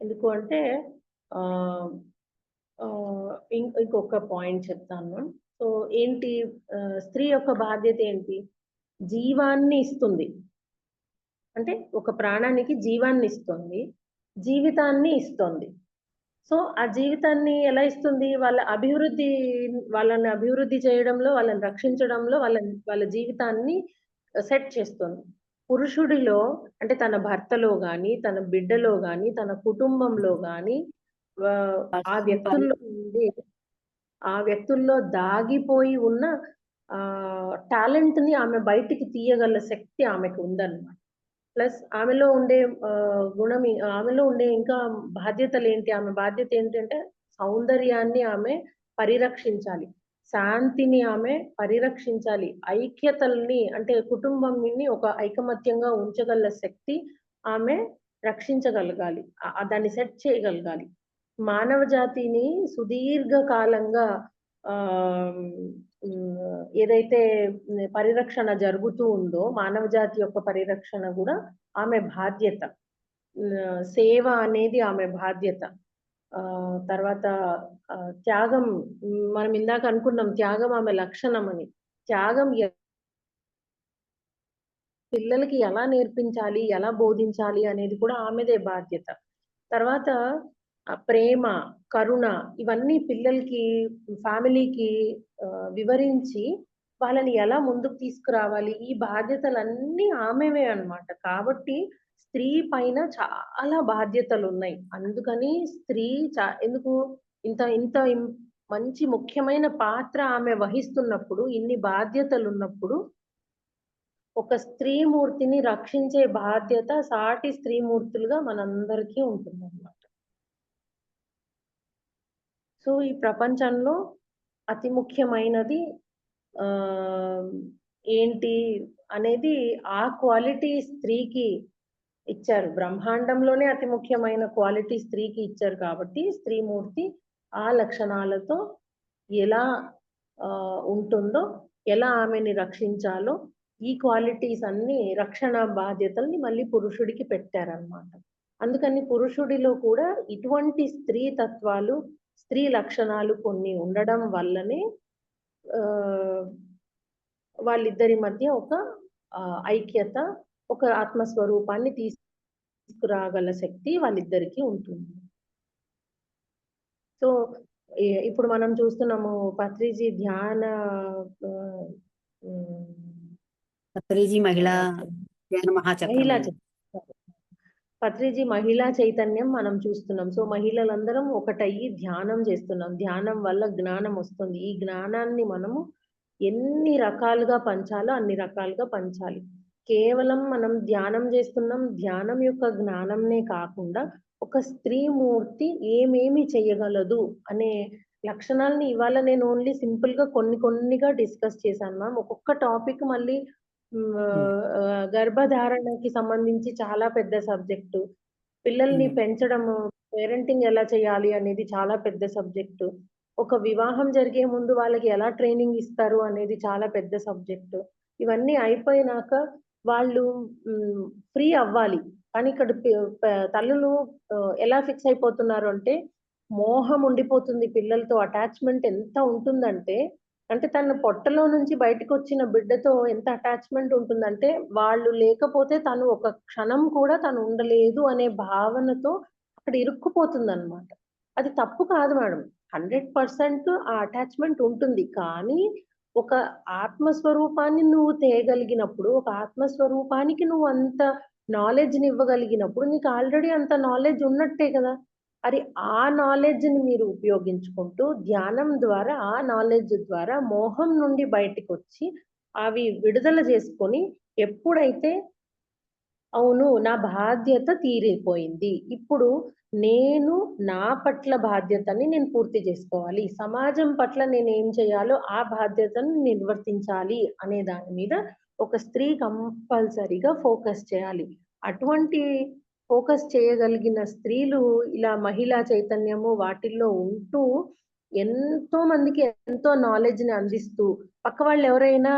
ఎందుకు అంటే ఆహ్, ఇంకొక పాయింట్ చెప్తాను. సో, ఏంటి స్త్రీ యొక్క బాధ్యత ఏంటి? జీవాన్ని ఇస్తుంది. అంటే ఒక ప్రాణానికి జీవాన్ని ఇస్తుంది. జీవితాన్ని ఇస్తుంది. సో, ఆ జీవితాన్ని ఎలా ఇస్తుంది? వాళ్ళని అభివృద్ధి చేయడంలో, వాళ్ళని రక్షించడంలో, వాళ్ళ జీవితాన్ని సెట్ చేస్తుంది. పురుషుడిలో అంటే తన భర్తలో గాని, తన బిడ్డలో గాని, తన కుటుంబంలో గాని ఆ వ్యక్తుల్లో ఉండే ఆ వ్యక్తుల్లో దాగిపోయి ఉన్న టాలెంట్‌ని ఆమె బయటికి తీయగల శక్తి ఆమెకు ఉందన్నమాట. ప్లస్ ఆమెలో ఉండే ఆమెలో ఉండే ఇంకా బాధ్యతలేంటి? ఆమె బాధ్యత ఏంటంటే సౌందర్యాన్ని ఆమె పరిరక్షించాలి. శాంతిని ఆమె పరిరక్షించాలి. ఐక్యతల్ని అంటే కుటుంబంని ఒక ఐకమత్యంగా ఉంచగల శక్తి ఆమె రక్షించగలగాలి. దాన్ని సెట్ చేయగలగాలి. మానవ జాతిని సుదీర్ఘ కాలంగా ఆహ్, ఏదైతే పరిరక్షణ జరుగుతూ ఉందో, మానవ జాతి యొక్క పరిరక్షణ గూడా ఆమె బాధ్యత. సేవ అనేది ఆమె బాధ్యత. తర్వాత త్యాగం మనం ఇందాక అనుకున్నాం త్యాగం ఆమె లక్షణమని. త్యాగం పిల్లలకి ఎలా నేర్పించాలి, ఎలా బోధించాలి అనేది కూడా ఆమెదే బాధ్యత. తర్వాత ప్రేమ, కరుణ ఇవన్నీ పిల్లలకి, ఫ్యామిలీకి వివరించి వాళ్ళని ఎలా ముందుకు తీసుకురావాలి, ఈ బాధ్యతలన్నీ ఆమెవే అన్నమాట. కాబట్టి స్త్రీ పైన చాలా బాధ్యతలున్నాయి. అందుకని స్త్రీ ఎందుకు ఇంత ఇంత మంచి ముఖ్యమైన పాత్ర ఆమె వహిస్తున్నప్పుడు, ఇన్ని బాధ్యతలున్నప్పుడు ఒక స్త్రీమూర్తిని రక్షించే బాధ్యత సాటి స్త్రీమూర్తులుగా మనందరికీ ఉంటుందన్నమాట. సో, ఈ ప్రపంచంలో అతి ముఖ్యమైనది ఆహ్, ఏంటి అనేది ఆ క్వాలిటీ స్త్రీకి ఇచ్చారు. బ్రహ్మాండంలోనే అతి ముఖ్యమైన క్వాలిటీ స్త్రీకి ఇచ్చారు కాబట్టి, స్త్రీమూర్తి ఆ లక్షణాలతో ఎలా ఉంటుందో, ఎలా ఆమెని రక్షించాలో, ఈ క్వాలిటీస్ అన్నీ రక్షణ బాధ్యతల్ని మళ్ళీ పురుషుడికి పెట్టారనమాట. అందుకని పురుషుడిలో కూడా ఇటువంటి స్త్రీ తత్వాలు, స్త్రీ లక్షణాలు కొన్ని ఉండడం వల్లనే ఆహ్, వాళ్ళిద్దరి మధ్య ఒక ఐక్యత, ఒక ఆత్మస్వరూపాన్ని తీసుకురాగల శక్తి వాళ్ళిద్దరికీ ఉంటుంది. సో, ఇప్పుడు మనం చూస్తున్నాము పత్రిజీ ధ్యాన ఆహ్, హ్మ్. పత్రిజీ మహిళా ఆహ్, ధ్యాన మహాచక్రం మహిళా అండి. పత్రిజీ మహిళా చైతన్యం మనం చూస్తున్నాం. సో, మహిళలందరం ఒకటయ్యి ధ్యానం చేస్తున్నాం. ధ్యానం వల్ల జ్ఞానం వస్తుంది. ఈ జ్ఞానాన్ని మనము ఎన్ని రకాలుగా పంచాలో అన్ని రకాలుగా పంచాలి. కేవలం మనం ధ్యానం చేస్తున్నాం. ధ్యానం యొక్క జ్ఞానంనే కాకుండా ఒక స్త్రీమూర్తి ఏమేమి చేయగలదు అనే లక్షణాలని ఇవాళ నేను ఓన్లీ సింపుల్‌గా కొన్నిగా డిస్కస్ చేశాను మ్యామ్. ఒక్కొక్క టాపిక్ మళ్ళీ గర్భధారణకి సంబంధించి చాలా పెద్ద సబ్జెక్టు. పిల్లల్ని పెంచడము, పేరెంటింగ్ ఎలా చేయాలి అనేది చాలా పెద్ద సబ్జెక్టు. ఒక వివాహం జరిగే ముందు వాళ్ళకి ఎలా ట్రైనింగ్ ఇస్తారు అనేది చాలా పెద్ద సబ్జెక్టు. ఇవన్నీ అయిపోయినాక వాళ్ళు ఫ్రీ అవ్వాలి. కానీ ఇక్కడ తల్లులు ఎలా ఫిక్స్ అయిపోతున్నారు అంటే, మోహం ఉండిపోతుంది పిల్లలతో అటాచ్‌మెంట్ ఎంత ఉంటుందంటే, అంటే తన పొట్టలో నుంచి బయటికొచ్చిన బిడ్డతో ఎంత అటాచ్‌మెంట్ ఉంటుందంటే, వాళ్ళు లేకపోతే తను ఒక క్షణం కూడా తను ఉండలేదు అనే భావనతో అక్కడ ఇరుక్కుపోతుందనమాట. అది తప్పు కాదు మేడం. 100% ఆ అటాచ్‌మెంట్ ఉంటుంది. కానీ ఒక ఆత్మస్వరూపాన్ని నువ్వు తేగలిగినప్పుడు, ఒక ఆత్మస్వరూపానికి నువ్వు అంత నాలెడ్జ్‌ని ఇవ్వగలిగినప్పుడు, నీకు ఆల్రెడీ అంత నాలెడ్జ్ ఉన్నట్టే కదా! మరి ఆ నాలెడ్జ్‌ని మీరు ఉపయోగించుకుంటూ, ధ్యానం ద్వారా, ఆ నాలెడ్జ్ ద్వారా మోహం నుండి బయటికొచ్చి, అవి విడుదల చేసుకొని, ఎప్పుడైతే అవును. నా బాధ్యత తీరిపోయింది. ఇప్పుడు నేను నా పట్ల బాధ్యతని నేను పూర్తి జేసుకోవాలి. సమాజం పట్ల నేనేం చేయాలో ఆ బాధ్యతను నిర్వర్తించాలి అనే దాని మీద ఒక స్త్రీ కంపల్సరీగా ఫోకస్ చేయాలి. అటువంటి ఫోకస్ చేయగలిగిన స్త్రీలు ఇలా మహిళా చైతన్యము వాటిల్లో ఉంటూ ఎంతో మందికి ఎంతో నాలెడ్జ్‌ని అందిస్తూ పక్క వాళ్ళెవరైనా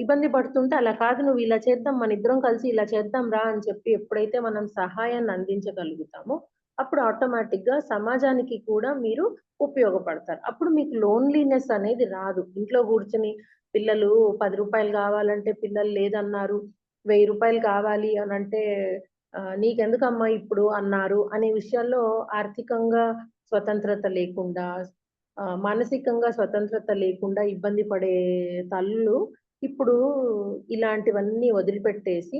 ఇబ్బంది పడుతుంటే, అలా కాదు నువ్వు ఇలా చేద్దాం, మనిద్దరం కలిసి ఇలా చేద్దాం రా అని చెప్పి ఎప్పుడైతే మనం సహాయాన్ని అందించగలుగుతామో, అప్పుడు ఆటోమేటిక్‌గా సమాజానికి కూడా మీరు ఉపయోగపడతారు. అప్పుడు మీకు లోన్లీనెస్ అనేది రాదు. ఇంట్లో కూర్చొని పిల్లలు రూ. 10 కావాలంటే పిల్లలు లేదన్నారు. రూ. 1000 కావాలి అనంటే నీకెందుకమ్మా ఇప్పుడు అన్నారు అనే విషయాల్లో ఆర్థికంగా స్వతంత్రత లేకుండా మానసికంగా స్వతంత్రత లేకుండా ఇబ్బంది పడే తల్లులు ఇప్పుడు ఇలాంటివన్నీ వదిలిపెట్టేసి,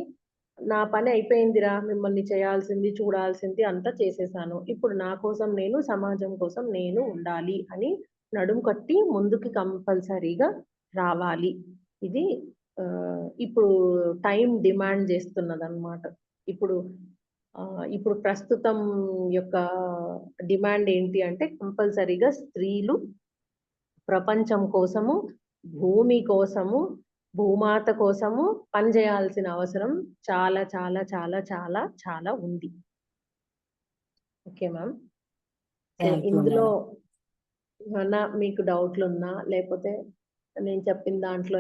నా పని అయిపోయిందిరా! మిమ్మల్ని చేయాల్సింది, చూడాల్సింది అంతా చేసేసాను. ఇప్పుడు నా కోసం నేను, సమాజం కోసం నేను ఉండాలి అని నడుం కట్టి ముందుకి కంపల్సరీగా రావాలి. ఇది ఇప్పుడు టైం డిమాండ్ చేస్తున్నదనమాట. ఇప్పుడు ఇప్పుడు ప్రస్తుతం యొక్క డిమాండ్ ఏంటి అంటే కంపల్సరీగా స్త్రీలు ప్రపంచం కోసము, భూమి కోసము, భూమాత కోసము పనిజేయాల్సిన అవసరం చాలా చాలా చాలా చాలా చాలా ఉంది. Okay ma'am. So, thank you ఇందులో మేడం. ఏమన్నా మీకు డౌట్లున్నా లేపోతే నేను చెప్పిన దాంట్లో